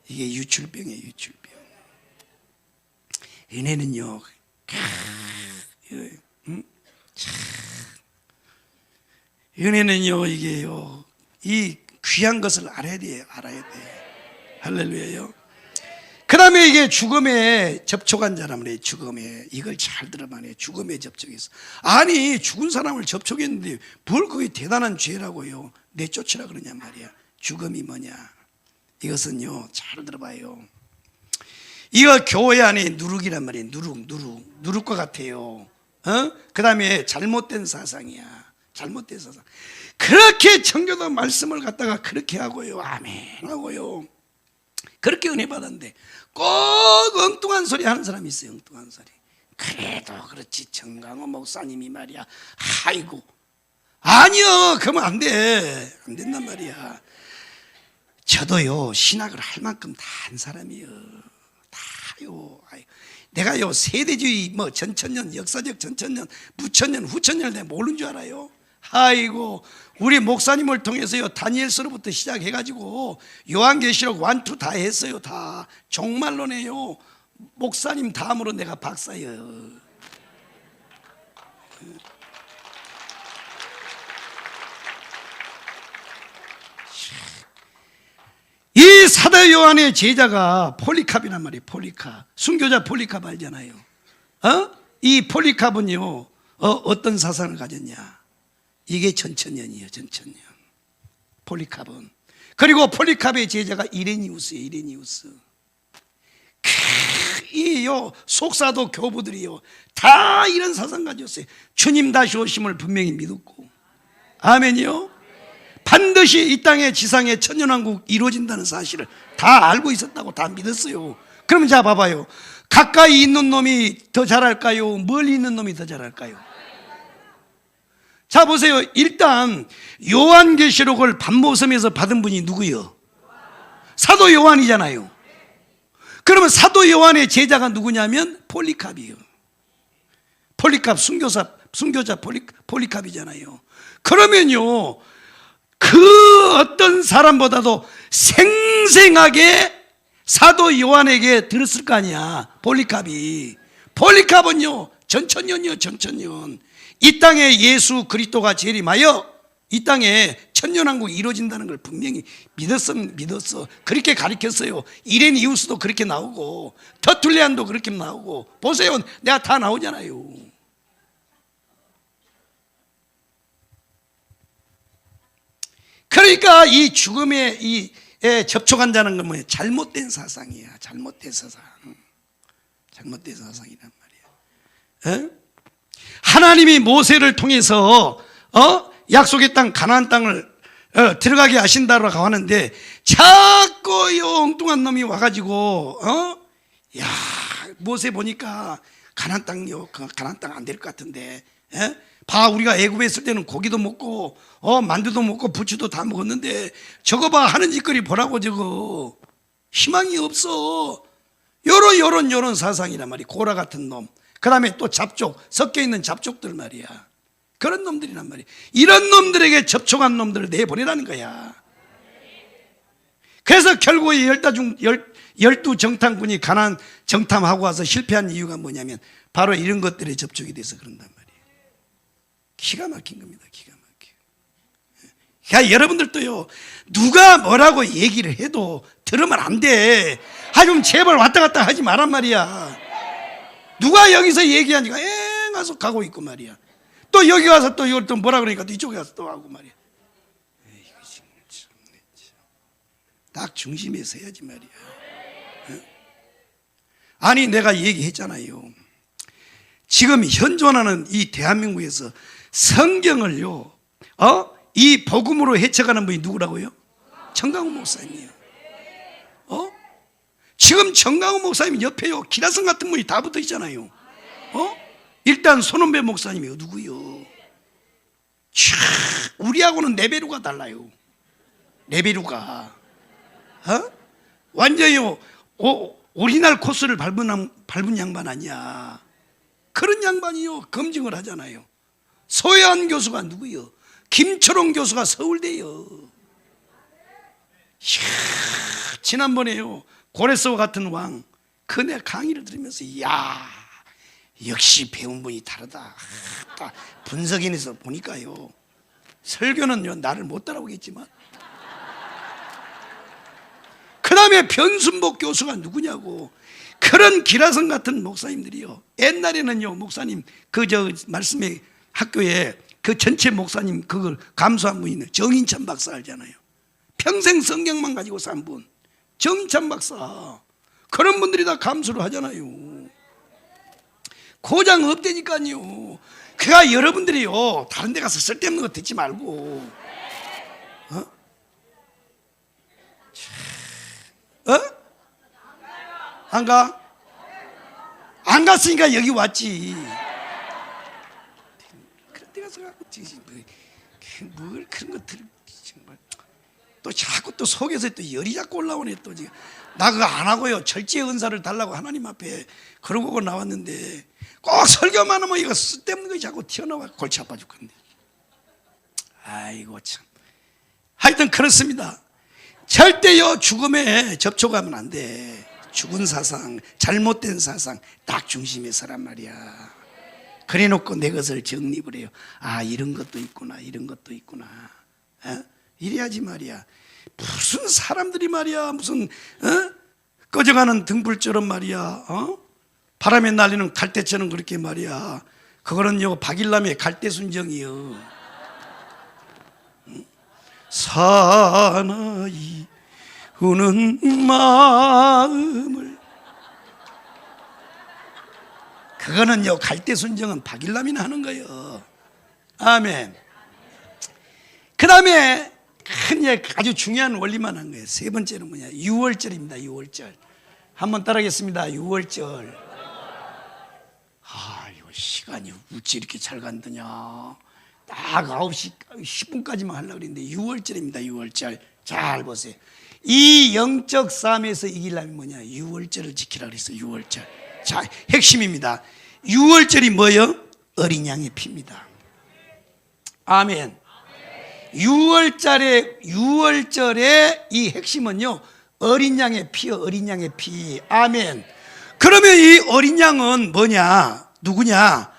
이게 유출병이에요. 유출병. 은혜는요, 은혜는요, 이게요, 이 귀한 것을 알아야 돼요. 알아야 돼. 할렐루야요. 그 다음에 이게 죽음에 접촉한 자란 말이에요. 죽음에. 이걸 잘 들어봐야 해요. 죽음에 접촉해서. 아니 죽은 사람을 접촉했는데 뭘 그게 대단한 죄라고요 내쫓으라 그러냐 말이야. 죽음이 뭐냐? 이것은요, 잘 들어봐요. 이거 교회 안에 누룩이란 말이에요. 누룩과 같아요. 그 다음에 잘못된 사상이야. 잘못된 사상. 그렇게 청교도 말씀을 갖다가 그렇게 하고요, 아멘 하고요, 그렇게 은혜 받았는데 꼭 엉뚱한 소리 하는 사람이 있어요. 엉뚱한 소리. 그래도 그렇지 정강호 목사님이 말이야, 아이고 아니요, 그러면 안 돼. 안 된단 말이야. 저도요 신학을 할 만큼 다 한 사람이에요. 다요. 내가요 세대주의 뭐 전천년, 역사적 전천년, 부천년, 후천년을 내가 모르는 줄 알아요? 아이고, 우리 목사님을 통해서요 다니엘서로부터 시작해가지고 요한계시록 1, 2 다 했어요. 다 종말론이에요. 목사님 다음으로 내가 박사예요. 이 사도 요한의 제자가 폴리캅이란 말이에요. 폴리캅. 순교자 폴리캅 알잖아요. 이 폴리캅은요 어떤 사상을 가졌냐? 이게 전천년이에요. 전천년. 폴리캅은. 그리고 폴리캅의 제자가 이레니우스예요. 이레니우스. 이요 속사도 교부들이요 다 이런 사상 가졌어요. 주님 다시 오심을 분명히 믿었고, 아멘이요. 반드시 이 땅에 지상에 천년왕국 이루어진다는 사실을 다 알고 있었다고 다 믿었어요. 그러면 자 봐봐요. 가까이 있는 놈이 더 잘할까요? 멀리 있는 놈이 더 잘할까요? 자 보세요. 일단 요한계시록을 반모섬에서 받은 분이 누구요? 사도 요한이잖아요. 그러면 사도 요한의 제자가 누구냐면 폴리캅이에요. 폴리캅 순교자 폴리캅이잖아요. 그러면요, 그 어떤 사람보다도 생생하게 사도 요한에게 들었을 거 아니야. 폴리캅은요 전천년이요. 전천년. 이 땅에 예수 그리스도가 재림하여 이 땅에 천년왕국이 이루어진다는 걸 분명히 믿었어. 그렇게 가르쳤어요. 이레니우스도 그렇게 나오고 터툴리안도 그렇게 나오고 보세요. 내가 다 나오잖아요. 그러니까 이 죽음에 접촉한다는 건 뭐예요? 잘못된 사상이야. 잘못된 사상. 잘못된 사상이란 말이야. 에? 하나님이 모세를 통해서 약속의 땅 가나안 땅을 들어가게 하신다고 하는데 자꾸 이 엉뚱한 놈이 와가지고 야 모세 보니까 가나안 땅요 가나안 땅 안 될 것 같은데 봐 우리가 애굽에 있을 때는 고기도 먹고 만두도 먹고 부추도 다 먹었는데 저거 봐 하는 짓거리 보라고 저거 희망이 없어. 요런 사상이란 말이야. 고라 같은 놈. 그 다음에 또 잡족 섞여 있는 잡족들 말이야. 그런 놈들이란 말이야. 이런 놈들에게 접촉한 놈들을 내보내라는 거야. 그래서 결국에 12 정탐꾼이 가나안 정탐하고 와서 실패한 이유가 뭐냐면 바로 이런 것들에 접촉이 돼서 그런단 말이에요. 기가 막힌 겁니다. 기가 막혀. 그러니까 여러분들도요, 누가 뭐라고 얘기를 해도 들으면 안 돼. 하여튼 제발 왔다 갔다 하지 말란 말이야. 누가 여기서 얘기하니까 가서 가고 있고 말이야. 또 여기 와서 또 이걸 또 뭐라 그러니까 또 이쪽에 가서 또 하고 말이야. 딱 중심에 서야지 말이야. 아니 내가 얘기했잖아요. 지금 현존하는 이 대한민국에서 성경을요, 이 복음으로 해쳐가는 분이 누구라고요? 정강훈 목사님이에요. 지금 정강훈 목사님 옆에요 기라성 같은 분이 다 붙어 있잖아요. 일단 손원배 목사님이 누구요? 우리하고는 레벨루가 달라요. 레벨루가 완전히 오리지널 코스를 밟은 양반 아니야. 그런 양반이요 검증을 하잖아요. 소혜안 교수가 누구요? 김철홍 교수가 서울대요. 지난번에요 고레스와 같은 왕 그네 강의를 들으면서 야 역시 배운 분이 다르다. 분석인에서 보니까요 설교는요 나를 못 따라오겠지만 그 다음에 변순복 교수가 누구냐고. 그런 기라성 같은 목사님들이요 옛날에는요 목사님 말씀의 학교에 그 전체 목사님 그걸 감수한 분이 있는 정인찬 박사 알잖아요. 평생 성경만 가지고 산 분 정인찬 박사. 그런 분들이 다 감수를 하잖아요. 고장 없다니까요. 그러니까 여러분들이요 다른 데 가서 쓸데없는 거 듣지 말고 안 가? 안 갔으니까 여기 왔지. 그런 데 가서 뭘 그런 것들 정말 또 자꾸 또 속에서 또 열이 자꾸 올라오네. 또 지금 나 그거 안 하고요 절제 은사를 달라고 하나님 앞에 그러고 나왔는데 꼭 설교만 하면 이거 쓸데없는 거 자꾸 튀어나와 골치 아파 죽겠네. 아이고 참. 하여튼 그렇습니다. 절대요 죽음에 접촉하면 안 돼. 죽은 사상, 잘못된 사상 딱 중심에 서란 말이야. 그래 놓고 내 것을 정립을 해요. 아 이런 것도 있구나 이런 것도 있구나. 이래야지 말이야. 무슨 사람들이 말이야 무슨 꺼져가는 등불처럼 말이야 바람에 날리는 갈대처럼 그렇게 말이야. 그거는요 박일남의 갈대순정이요. 사나이 우는 마음을 그거는요 갈대순정은 박일남이나 하는 거예요. 아멘. 다음에 아주 중요한 원리만 한 거예요. 세 번째는 뭐냐? 유월절입니다. 유월절. 한번 따라하겠습니다. 유월절. 이거 시간이 어찌 이렇게 잘 간다냐. 딱 9시 10분까지만 하려고 그랬는데 6월절입니다. 6월절. 잘 보세요. 이 영적 싸움에서 이기려면 뭐냐? 6월절을 지키라 그랬어요. 6월절. 자, 핵심입니다. 6월절이 뭐예요? 어린 양의 피입니다. 아멘. 6월절의 이 핵심은요, 어린 양의 피요. 어린 양의 피. 아멘. 그러면 이 어린 양은 뭐냐? 누구냐?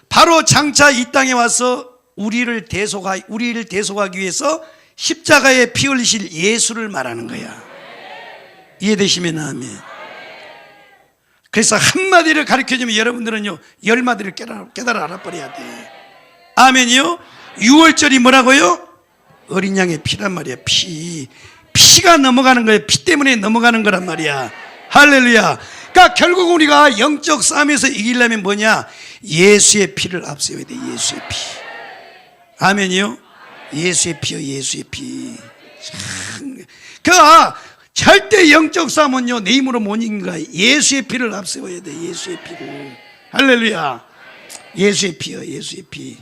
바로 장차 이 땅에 와서 우리를 대속하기 위해서 십자가에 피 흘리실 예수를 말하는 거야. 이해되시면 아멘. 그래서 한마디를 가르쳐주면 여러분들은요 10마디를 깨달아 알아버려야 돼. 아멘이요. 6월절이 뭐라고요? 어린 양의 피란 말이야. 피가 넘어가는 거예요. 피 때문에 넘어가는 거란 말이야. 할렐루야. 그러니까 결국 우리가 영적 싸움에서 이기려면 뭐냐? 예수의 피를 앞세워야 돼. 예수의 피. 아멘이요. 예수의 피요. 예수의 피. 절대 영적 싸움은요 내 힘으로 못 이긴 거야. 예수의 피를 앞세워야 돼. 예수의 피를. 할렐루야. 예수의 피요. 예수의 피.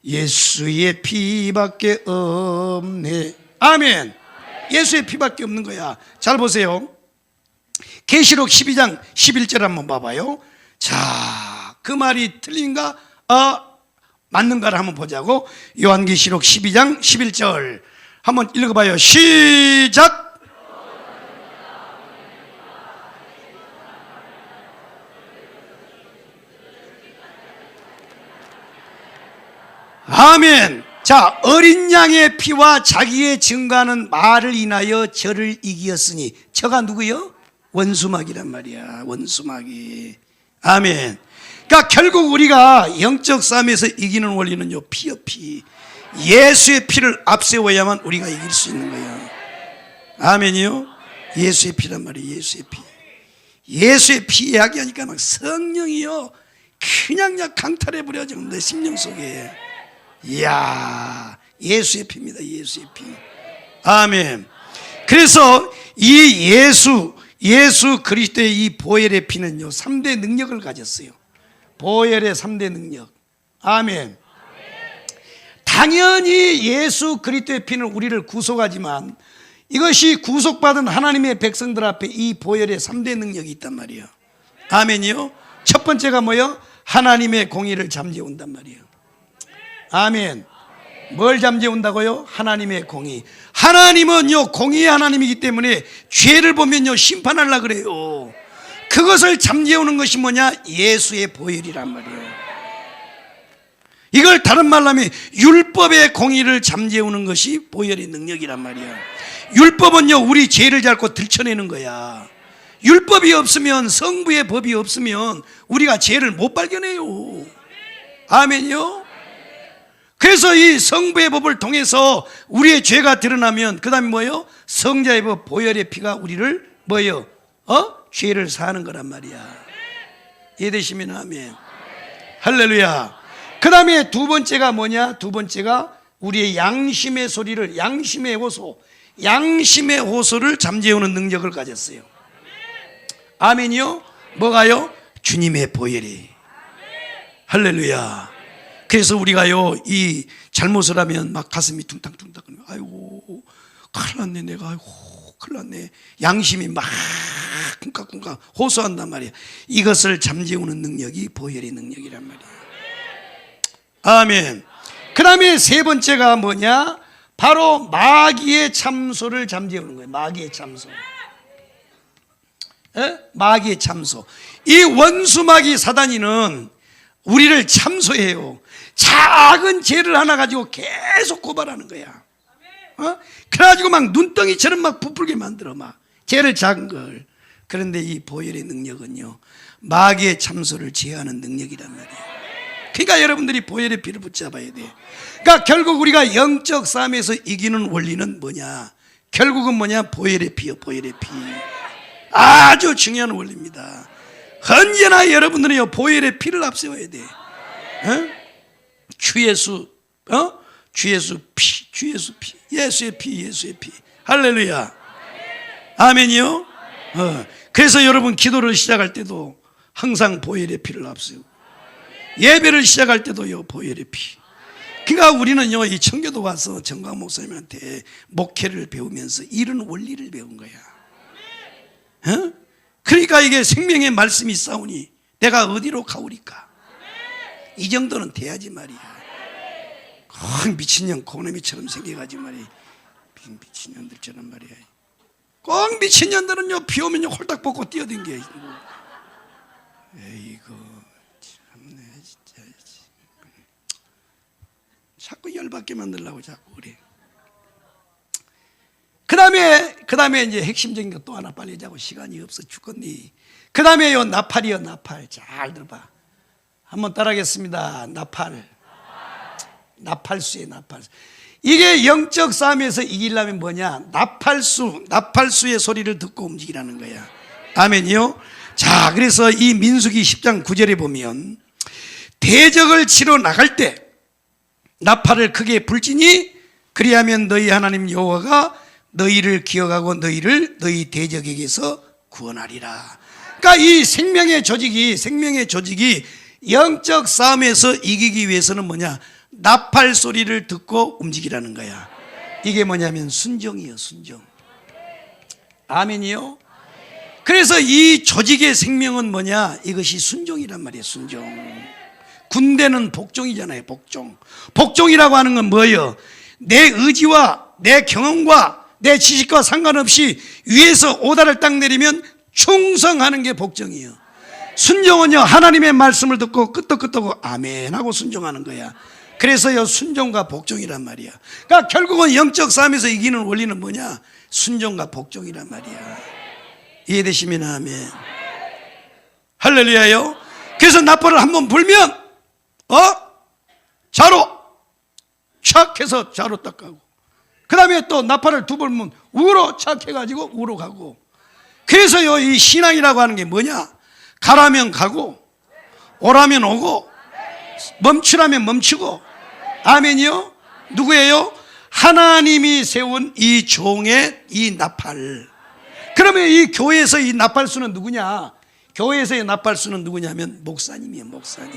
예수의 피밖에 없네. 아멘. 예수의 피밖에 없는 거야. 잘 보세요. 계시록 12장 11절 한번 봐봐요. 자, 그 말이 틀린가? 맞는가를 한번 보자고. 요한계시록 12장 11절 한번 읽어봐요. 시작. 아멘. 자, 어린 양의 피와 자기의 증거하는 말을 인하여 저를 이기었으니, 저가 누구요? 원수마귀란 말이야. 원수마귀. 아멘. 그러니까 결국 우리가 영적 싸움에서 이기는 원리는요, 피요, 피. 예수의 피를 앞세워야만 우리가 이길 수 있는 거예요. 아멘이요. 예수의 피란 말이에요. 예수의 피. 예수의 피 이야기하니까 막 성령이요 그냥 강탈해 버려져. 내 심령 속에. 이야, 예수의 피입니다. 예수의 피. 아멘. 그래서 이 예수 그리스도의 이 보혈의 피는요 3대 능력을 가졌어요. 보혈의 3대 능력. 아멘. 당연히 예수 그리스도의 피는 우리를 구속하지만 이것이 구속받은 하나님의 백성들 앞에 이 보혈의 3대 능력이 있단 말이에요. 아멘이요. 첫 번째가 뭐예요? 하나님의 공의를 잠재운단 말이에요. 아멘. 뭘 잠재운다고요? 하나님의 공의. 하나님은요 공의의 하나님이기 때문에 죄를 보면요 심판하려고 그래요. 그것을 잠재우는 것이 뭐냐? 예수의 보혈이란 말이에요. 이걸 다른 말로 하면 율법의 공의를 잠재우는 것이 보혈의 능력이란 말이야. 율법은요 우리 죄를 잡고 들춰내는 거야. 율법이 없으면, 성부의 법이 없으면 우리가 죄를 못 발견해요. 아멘이요. 그래서 이 성부의 법을 통해서 우리의 죄가 드러나면 그 다음에 뭐예요? 성자의 법, 보혈의 피가 우리를 뭐예요? 죄를 사하는 거란 말이야. 이해되시면 아멘. 할렐루야. 그 다음에 두 번째가 뭐냐? 두 번째가 우리의 양심의 소리를, 양심의 호소를 잠재우는 능력을 가졌어요. 아멘이요. 뭐가요? 주님의 보혈이. 할렐루야. 그래서 우리가요 이 잘못을 하면 막 가슴이 둥탕둥탕, 아이고 큰일 났네 내가, 아이고 큰일 났네. 양심이 막 쿵깍쿵깍 호소한단 말이야. 이것을 잠재우는 능력이 보혈의 능력이란 말이야. 아멘. 그 다음에 세 번째가 뭐냐? 바로 마귀의 참소를 잠재우는 거예요. 마귀의 참소. 마귀의 참소. 이 원수마귀 사단이는 우리를 참소해요. 작은 죄를 하나 가지고 계속 고발하는 거야. 그래가지고 막 눈덩이처럼 막 부풀게 만들어. 막 죄를 작은 걸. 그런데 이 보혈의 능력은요 마귀의 참소를 제어하는 능력이란 말이에요. 그러니까 여러분들이 보혈의 피를 붙잡아야 돼. 그러니까 결국 우리가 영적 싸움에서 이기는 원리는 뭐냐? 결국은 뭐냐? 보혈의 피요. 보혈의 피. 아주 중요한 원리입니다. 언제나 여러분들은요 보혈의 피를 앞세워야 돼. 주 예수, 주 예수 피, 주 예수 피, 예수의 피, 예수의 피. 할렐루야. 아멘이요. 그래서 여러분 기도를 시작할 때도 항상 보혈의 피를 앞세우고, 예배를 시작할 때도요 보혈의 피. 그러니까 우리는요 이 청교도 와서 정광 목사님한테 목회를 배우면서 이런 원리를 배운 거야. 그러니까 이게 생명의 말씀이 싸우니 내가 어디로 가오리까? 이 정도는 돼야지 말이야. 꼭 미친년 고놈이처럼 생겨가지고 말이야. 미친년들처럼 말이야. 꼭 미친년들은요 비 오면요 홀딱 벗고 뛰어댕겨. 에이구 참네 진짜. 자꾸 열받게 만들려고 자꾸 그래. 그 다음에 이제 핵심적인 것 또 하나 빨리 자고 시간이 없어 죽겠니. 그 다음에요 나팔이요. 나팔 잘 들어봐. 한번 따라하겠습니다. 나팔수의 나팔수. 이게 영적 싸움에서 이기려면 뭐냐? 나팔수의 소리를 듣고 움직이라는 거야. 아멘이요. 자, 그래서 이 민수기 10장 9절에 보면 대적을 치러 나갈 때 나팔을 크게 불지니 그리하면 너희 하나님 여호와가 너희를 기억하고 너희를 너희 대적에게서 구원하리라. 그러니까 이 생명의 조직이 영적 싸움에서 이기기 위해서는 뭐냐? 나팔 소리를 듣고 움직이라는 거야. 이게 뭐냐면 순종이요, 순종. 아멘이요. 그래서 이 조직의 생명은 뭐냐? 이것이 순종이란 말이에요. 순종. 군대는 복종이잖아요. 복종이라고 하는 건 뭐예요? 내 의지와 내 경험과 내 지식과 상관없이 위에서 오다를 딱 내리면 충성하는 게 복종이에요. 순종은요 하나님의 말씀을 듣고 끄떡끄떡 아멘 하고 순종하는 거야. 그래서요 순종과 복종이란 말이야. 그러니까 결국은 영적 싸움에서 이기는 원리는 뭐냐? 순종과 복종이란 말이야. 이해되시면 아멘. 할렐루야요. 그래서 나팔을 한번 불면 좌로 착 해서 좌로 딱 가고, 그 다음에 또 나팔을 두 번 불면 우로 착 해가지고 우로 가고. 그래서요 이 신앙이라고 하는 게 뭐냐? 가라면 가고 오라면 오고 멈추라면 멈추고. 아멘이요. 누구예요? 하나님이 세운 이 종의 이 나팔. 그러면 이 교회에서 이 나팔수는 누구냐? 교회에서의 나팔수는 누구냐면 목사님이에요. 목사님.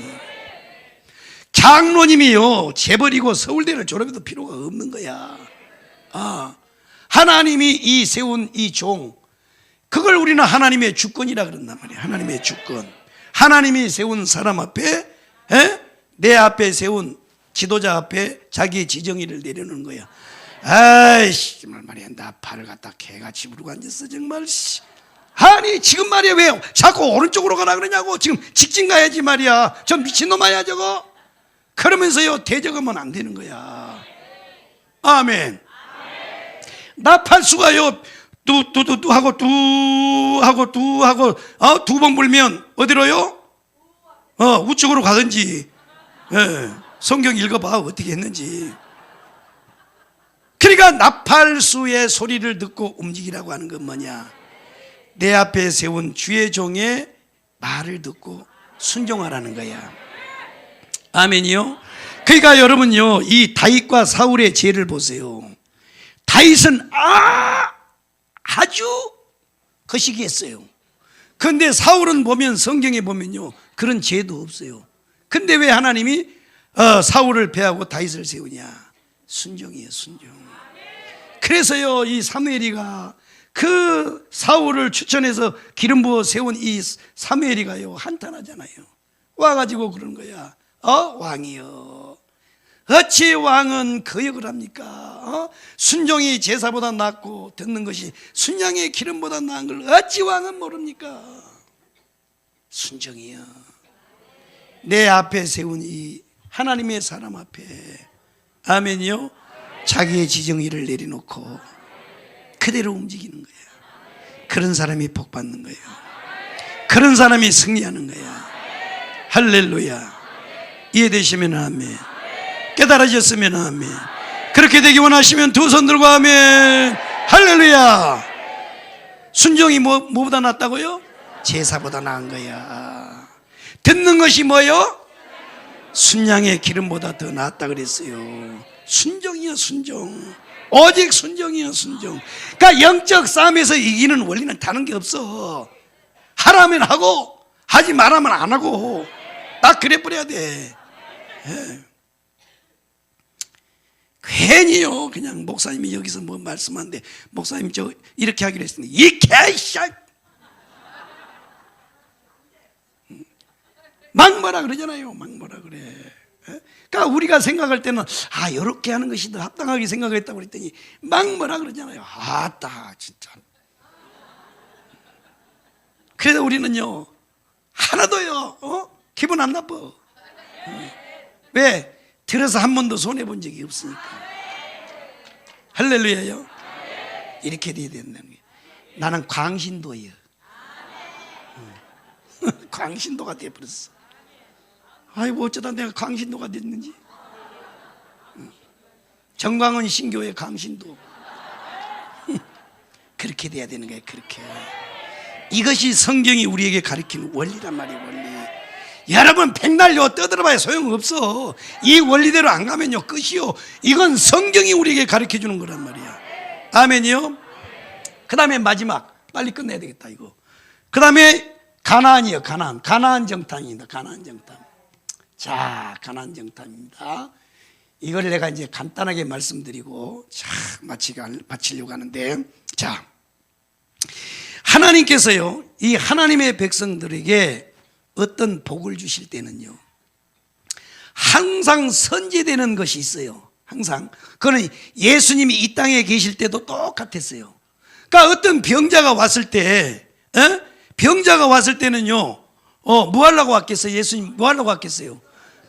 장로님이요 재벌이고 서울대를 졸업해도 필요가 없는 거야. 하나님이 이 세운 이 종, 그걸 우리는 하나님의 주권이라 그런단 말이에요. 하나님의 주권. 하나님이 세운 사람 앞에, 내 앞에 세운 지도자 앞에 자기의 지정의를 내려놓는 거야. 아이씨, 정말 말이야. 나팔을 갖다 개같이 부르고 앉았어, 정말. 아니, 지금 말이야. 왜 자꾸 오른쪽으로 가라 그러냐고. 지금 직진 가야지 말이야. 저 미친놈 아니야, 저거? 그러면서요, 대적하면 안 되는 거야. 아멘. 나팔수가요, 뚜뚜뚜뚜 하고 뚜 하고 뚜 하고 두 번 불면 어디로요? 우측으로 가든지. 성경 읽어봐 어떻게 했는지. 그러니까 나팔수의 소리를 듣고 움직이라고 하는 건 뭐냐? 내 앞에 세운 주의 종의 말을 듣고 순종하라는 거야. 아멘이요. 그러니까 여러분요 이 다윗과 사울의 죄를 보세요. 다윗은 아주 거시기했어요. 그런데 사울은 보면 성경에 보면요 그런 죄도 없어요. 근데 왜 하나님이 사울을 배하고 다윗을 세우냐? 순종이에요, 순종. 그래서요 이 사무엘이가 그 사울을 추천해서 기름 부어 세운 이 사무엘이가요 한탄하잖아요. 와가지고 그런 거야. 왕이여, 어찌 왕은 거역을 합니까? 순종이 제사보다 낫고 듣는 것이 순양의 기름보다 나은 걸 어찌 왕은 모릅니까? 순종이여, 내 앞에 세운 이 하나님의 사람 앞에, 아멘이요, 자기의 지정의를 내려놓고 그대로 움직이는 거야. 그런 사람이 복 받는 거예요. 그런 사람이 승리하는 거야. 할렐루야. 이해되시면 아멘. 깨달아졌으면 아멘. 그렇게 되기 원하시면 두 손 들고 아멘. 할렐루야. 순종이 뭐보다 낫다고요? 제사보다 나은 거야. 듣는 것이 뭐요? 순양의 기름보다 더 낫다 그랬어요. 순종이요, 순종. 오직 순종이요, 순종. 그러니까 영적 싸움에서 이기는 원리는 다른 게 없어. 하라면 하고 하지 말라면 안 하고 딱 그래 버려야 돼. 예. 괜히요, 그냥 목사님이 여기서 뭐 말씀하는데 목사님 저 이렇게 하기로 했으니 이 개샤 막 뭐라 그러잖아요. 막 뭐라 그래. 예? 그러니까 우리가 생각할 때는 이렇게 하는 것이 더 합당하게 생각했다고 그랬더니 막 뭐라 그러잖아요. 아따 진짜. 그래서 우리는요 하나도요 기분 안 나빠. 왜? 들어서 한 번도 손해본 적이 없으니까. 할렐루야요. 이렇게 돼야 된다는 거예요. 나는 광신도예요. 광신도가 돼버렸어. 아이고 어쩌다 내가 광신도가 됐는지. 정광훈 신교의 광신도. 그렇게 돼야 되는 거예요. 그렇게. 이것이 성경이 우리에게 가르치는 원리란 말이에요. 원리. 여러분 백날요 떠들어봐야 소용없어. 이 원리대로 안 가면요 끝이요. 이건 성경이 우리에게 가르쳐주는 거란 말이야. 아멘이요. 그 다음에 마지막 빨리 끝내야 되겠다 이거. 그 다음에 가나안이요. 가나안 정탐입니다. 가나안 정탐. 자, 가나안 정탐입니다. 이걸 내가 이제 간단하게 말씀드리고 마치려고 하는데, 자, 하나님께서요 이 하나님의 백성들에게 어떤 복을 주실 때는요 항상 선제되는 것이 있어요. 항상. 그거는 예수님이 이 땅에 계실 때도 똑같았어요. 그러니까 어떤 병자가 왔을 때, 병자가 왔을 때는요 뭐 하려고 왔겠어요? 예수님 뭐 하려고 왔겠어요?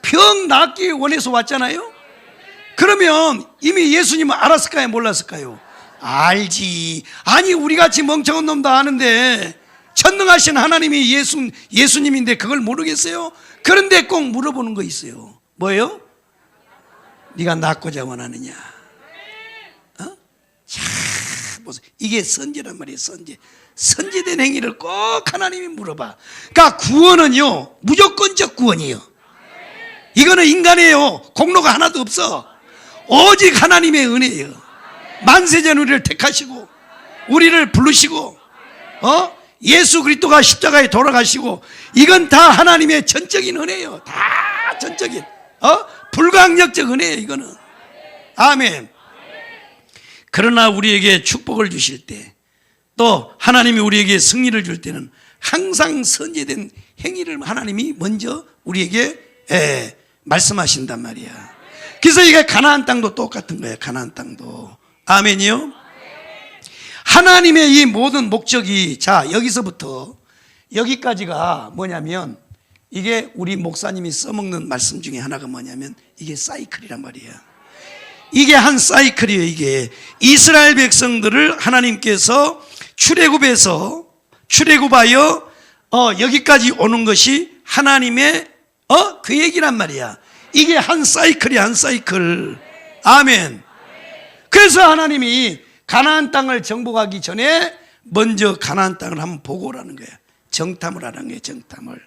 병 낫기 원해서 왔잖아요. 그러면 이미 예수님은 알았을까요? 몰랐을까요? 알지. 아니 우리같이 멍청한 놈도 아는데 전능하신 하나님이 예수님인데 그걸 모르겠어요? 그런데 꼭 물어보는 거 있어요. 뭐예요? 네가 낫고자 원하느냐? 자, 보세요. 이게 선제란 말이에요. 선제된 행위를 꼭 하나님이 물어봐. 그러니까 구원은요 무조건적 구원이에요. 이거는 인간이에요. 공로가 하나도 없어. 오직 하나님의 은혜예요. 만세전 우리를 택하시고 우리를 부르시고 예수 그리스도가 십자가에 돌아가시고 이건 다 하나님의 전적인 은혜예요. 다 전적인 불가항력적 은혜예요. 이거는. 아멘. 그러나 우리에게 축복을 주실 때 또 하나님이 우리에게 승리를 줄 때는 항상 선제된 행위를 하나님이 먼저 우리에게 말씀하신단 말이야. 그래서 이게 가나안 땅도 똑같은 거예요. 가나안 땅도. 아멘이요. 하나님의 이 모든 목적이 자 여기서부터 여기까지가 뭐냐면 이게 우리 목사님이 써먹는 말씀 중에 하나가 뭐냐면 이게 사이클이란 말이야. 이게 한 사이클이에요. 이게 이스라엘 백성들을 하나님께서 출애굽하여 여기까지 오는 것이 하나님의 계획이란 말이야. 이게 한 사이클이야. 한 사이클. 아멘. 그래서 하나님이 가나안 땅을 정복하기 전에 먼저 가나안 땅을 한번 보고 오라는 거야. 정탐을 하라는 거야. 정탐을.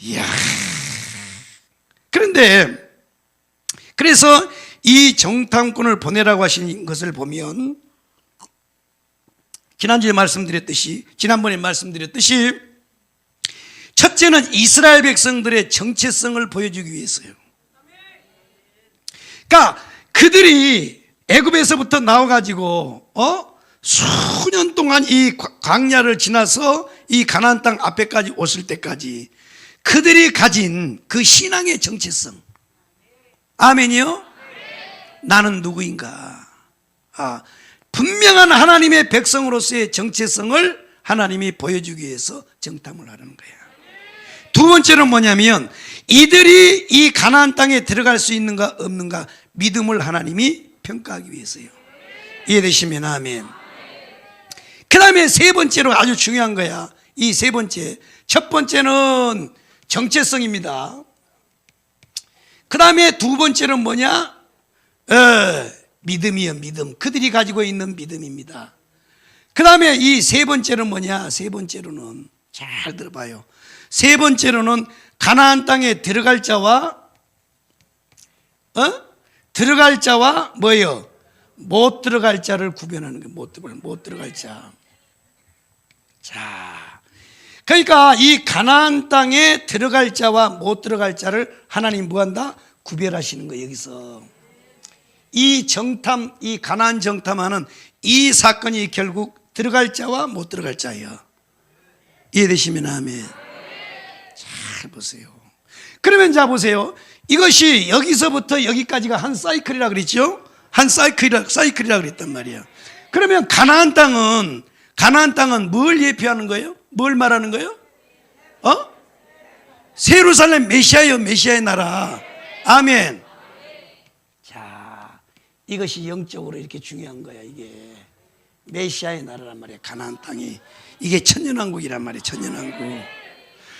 이야. 그런데 그래서 이 정탐꾼을 보내라고 하신 것을 보면 지난번에 말씀드렸듯이 첫째는 이스라엘 백성들의 정체성을 보여주기 위해서요. 그러니까 그들이 애굽에서부터 나와가지고 수년 동안 이 광야를 지나서 이 가나안 땅 앞에까지 오실 때까지 그들이 가진 그 신앙의 정체성. 아멘이요? 나는 누구인가? 분명한 하나님의 백성으로서의 정체성을 하나님이 보여주기 위해서 정탐을 하는 거야. 두 번째는 뭐냐면 이들이 이 가나안 땅에 들어갈 수 있는가 없는가 믿음을 하나님이 평가하기 위해서요. 이해되시면 아멘. 그 다음에 세 번째로 아주 중요한 거야. 이 세 번째, 첫 번째는 정체성입니다. 그 다음에 두 번째는 뭐냐? 믿음이요. 믿음. 그들이 가지고 있는 믿음입니다. 그 다음에 이 세 번째는 뭐냐? 세 번째로는 잘 들어봐요. 세 번째로는 가나안 땅에 들어갈 자와 들어갈 자와 뭐예요? 못 들어갈 자를 구별하는 거예요. 못 들어갈 자. 자, 그러니까 이 가나안 땅에 들어갈 자와 못 들어갈 자를 하나님 뭐한다? 구별하시는 거예요. 여기서 이 정탐, 이 가나안 정탐하는 이 사건이 결국 들어갈 자와 못 들어갈 자예요. 이해되시면 아멘. 잘 보세요. 그러면 자 보세요. 이것이 여기서부터 여기까지가 한 사이클이라 그랬죠? 한 사이클이라 그랬단 말이야. 그러면 가나안 땅은 뭘 예표하는 거예요? 뭘 말하는 거예요? 예루살렘 메시아예요. 메시아의 나라. 아멘. 자, 이것이 영적으로 이렇게 중요한 거야. 이게 메시아의 나라란 말이야. 가나안 땅이. 이게 천년왕국이란 말이야. 천년왕국.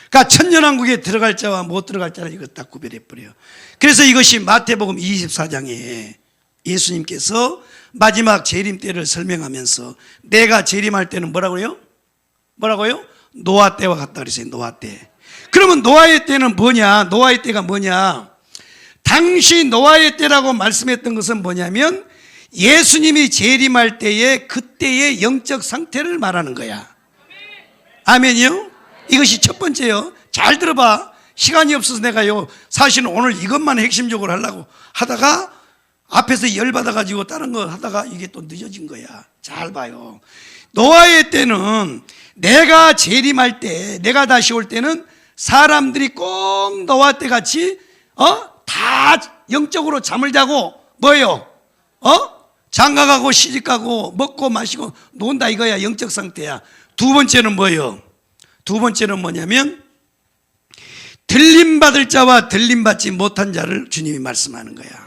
그러니까 천년왕국에 들어갈 자와 못 들어갈 자를 이거 딱 구별해 버려요. 그래서 이것이 마태복음 24장에 예수님께서 마지막 재림 때를 설명하면서 내가 재림할 때는 뭐라고요? 노아 때와 같다 그랬어요. 노아 때. 그러면 노아의 때는 뭐냐? 노아의 때가 뭐냐? 당시 노아의 때라고 말씀했던 것은 뭐냐면 예수님이 재림할 때의 그때의 영적 상태를 말하는 거야. 아멘이요? 이것이 첫 번째요. 잘 들어봐. 시간이 없어서 내가요 사실은 오늘 이것만 핵심적으로 하려고 하다가 앞에서 열받아가지고 다른 거 하다가 이게 또 늦어진 거야. 잘 봐요. 노아의 때는 내가 재림할 때, 내가 다시 올 때는 사람들이 꼭 노아 때 같이 다 영적으로 잠을 자고 뭐예요? 장가가고 시집가고 먹고 마시고 논다 이거야. 영적 상태야. 두 번째는 뭐예요? 두 번째는 뭐냐면 들림받을 자와 들림받지 못한 자를 주님이 말씀하는 거야.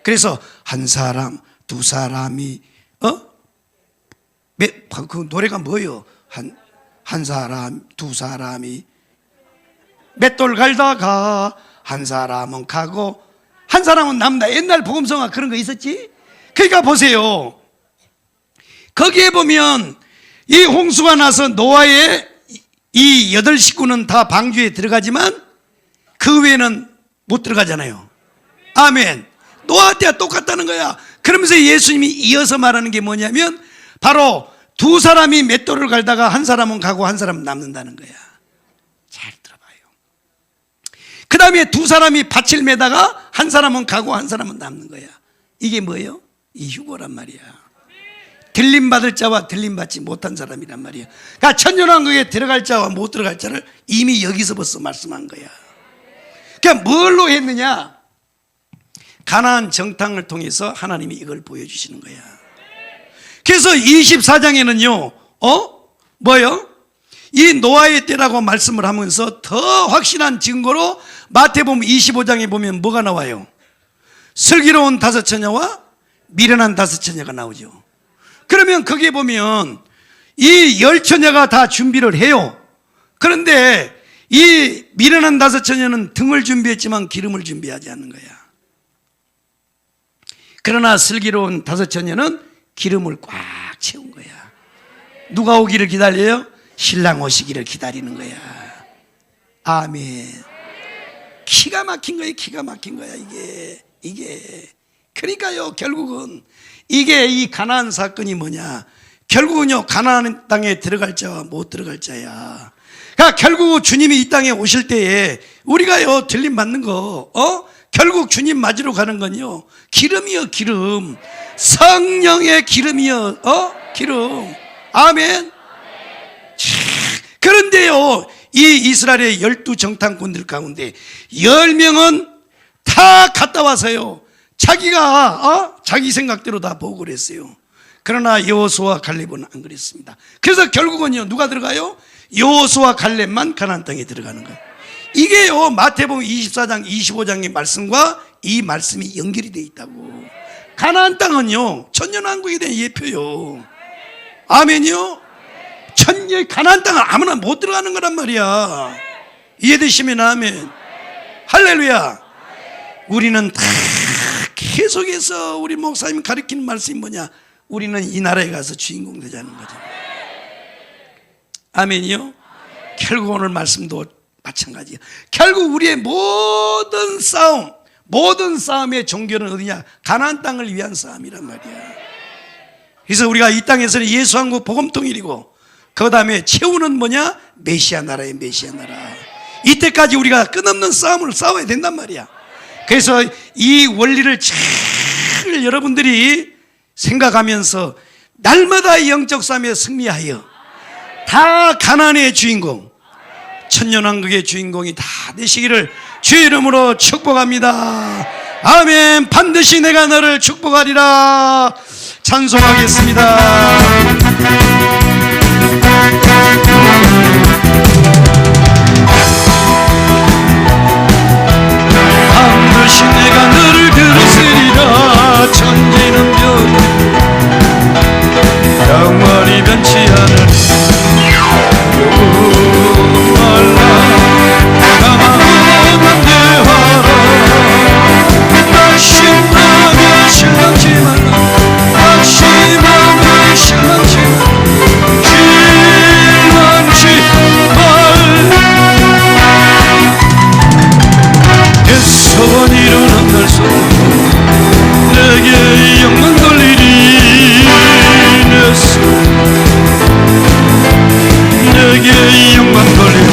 그래서 한 사람, 두 사람이 그 노래가 뭐예요? 한 사람, 두 사람이 맷돌 갈다가 한 사람은 가고 한 사람은 남다. 옛날 복음성화 그런 거 있었지? 그러니까 보세요. 거기에 보면 이 홍수가 나서 노아의 이 8식구는 다 방주에 들어가지만 그 외에는 못 들어가잖아요. 아멘. 노아 때와 똑같다는 거야. 그러면서 예수님이 이어서 말하는 게 뭐냐면 바로 두 사람이 맷돌을 갈다가 한 사람은 가고 한 사람은 남는다는 거야. 잘 들어봐요. 그 다음에 두 사람이 밭을 매다가 한 사람은 가고 한 사람은 남는 거야. 이게 뭐예요? 이 휴거란 말이야. 들림받을 자와 들림받지 못한 사람이란 말이야. 그러니까 천년왕국에 들어갈 자와 못 들어갈 자를 이미 여기서 벌써 말씀한 거야. 그러니까 뭘로 했느냐? 가나안 정탐을 통해서 하나님이 이걸 보여주시는 거야. 그래서 24장에는요 뭐요? 이 노아의 때라고 말씀을 하면서 더 확실한 증거로 마태복음 25장에 보면 뭐가 나와요? 슬기로운 5처녀와 미련한 5처녀가 나오죠. 그러면 거기에 보면 이 10처녀가 다 준비를 해요. 그런데 이 미련한 5처녀는 등을 준비했지만 기름을 준비하지 않는 거야. 그러나 슬기로운 5처녀는 기름을 꽉 채운 거야. 누가 오기를 기다려요? 신랑 오시기를 기다리는 거야. 아멘. 기가 막힌 거예요. 기가 막힌 거야. 이게 그러니까요 결국은 이게 이 가나안 사건이 뭐냐? 결국은요 가나안 땅에 들어갈 자와 못 들어갈 자야. 그러니까 결국 주님이 이 땅에 오실 때에 우리가요 들림 받는 거 결국 주님 맞으러 가는 건요 기름이요. 기름. 성령의 기름이요. 기름. 아멘. 그런데요 이 이스라엘의 12정탐꾼들 가운데 10명은 다 갔다 와서요 자기가 자기 생각대로 다 보고를 했어요. 그러나 여호수아와 갈렙은 안 그랬습니다. 그래서 결국은요 누가 들어가요? 여호수아와 갈렙만 가나안 땅에 들어가는 거예요. 이게요 마태복음 24장 25장의 말씀과 이 말씀이 연결이 되어 있다고. 가나안 땅은요 천년왕국에 대한 예표요. 아멘이요. 가나안 땅은 아무나 못 들어가는 거란 말이야. 이해되시면 아멘. 할렐루야. 우리는 다 계속해서 우리 목사님 가르치는 말씀이 뭐냐? 우리는 이 나라에 가서 주인공 되자는 거죠. 아멘이요. 결국 오늘 말씀도 마찬가지야. 결국 우리의 모든 싸움, 모든 싸움의 종결은 어디냐? 가나안 땅을 위한 싸움이란 말이야. 그래서 우리가 이 땅에서는 예수 한국 복음통일이고, 그 다음에 최후는 뭐냐? 메시아 나라의 메시아 나라. 이때까지 우리가 끝없는 싸움을 싸워야 된단 말이야. 그래서 이 원리를 잘 여러분들이 생각하면서 날마다 영적 싸움에 승리하여 다 가나안의 주인공, 천년왕국의 주인공이 다 되시기를 주의 이름으로 축복합니다. 아멘. 반드시 내가 너를 축복하리라. 찬송하겠습니다. 반드시 내가 너를 들으시리라. 천지는 변 영원히 변치 않을 말라. 가만만 대하라. 낙심하며 실망치 말라. 낙심하며 실망치 말라. 실망치 말라. 애써본 이루는 날서 내게 영광 돌리리. 내게 영광 돌리리.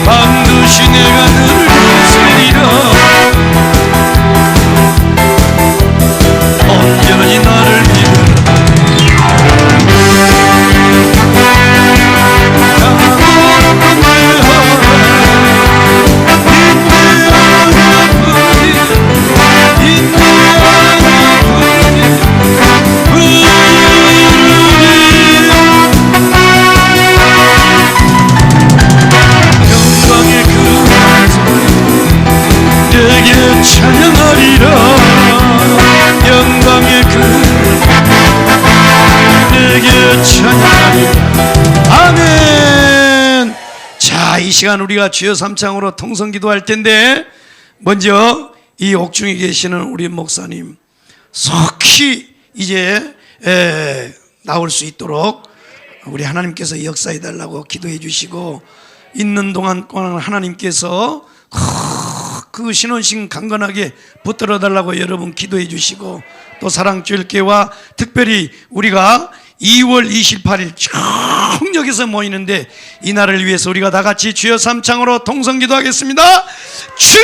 반드시 내가 너를 들으리라. 온전히 나를 믿으라. 내게 찬양하리라. 영광의 그 내게 찬양하리라. 아멘. 자, 이 시간 우리가 주여 삼창으로 통성기도할 텐데, 먼저 이 옥중에 계시는 우리 목사님 속히 이제 나올 수 있도록 우리 하나님께서 역사해 달라고 기도해 주시고, 있는 동안 하나님께서 그 신혼식 강건하게 붙들어 달라고 여러분 기도해 주시고, 또 사랑주일교회와 특별히 우리가 2월 28일 청력에서 모이는데, 이 날을 위해서 우리가 다 같이 주여 삼창으로 통성기도 하겠습니다. 주여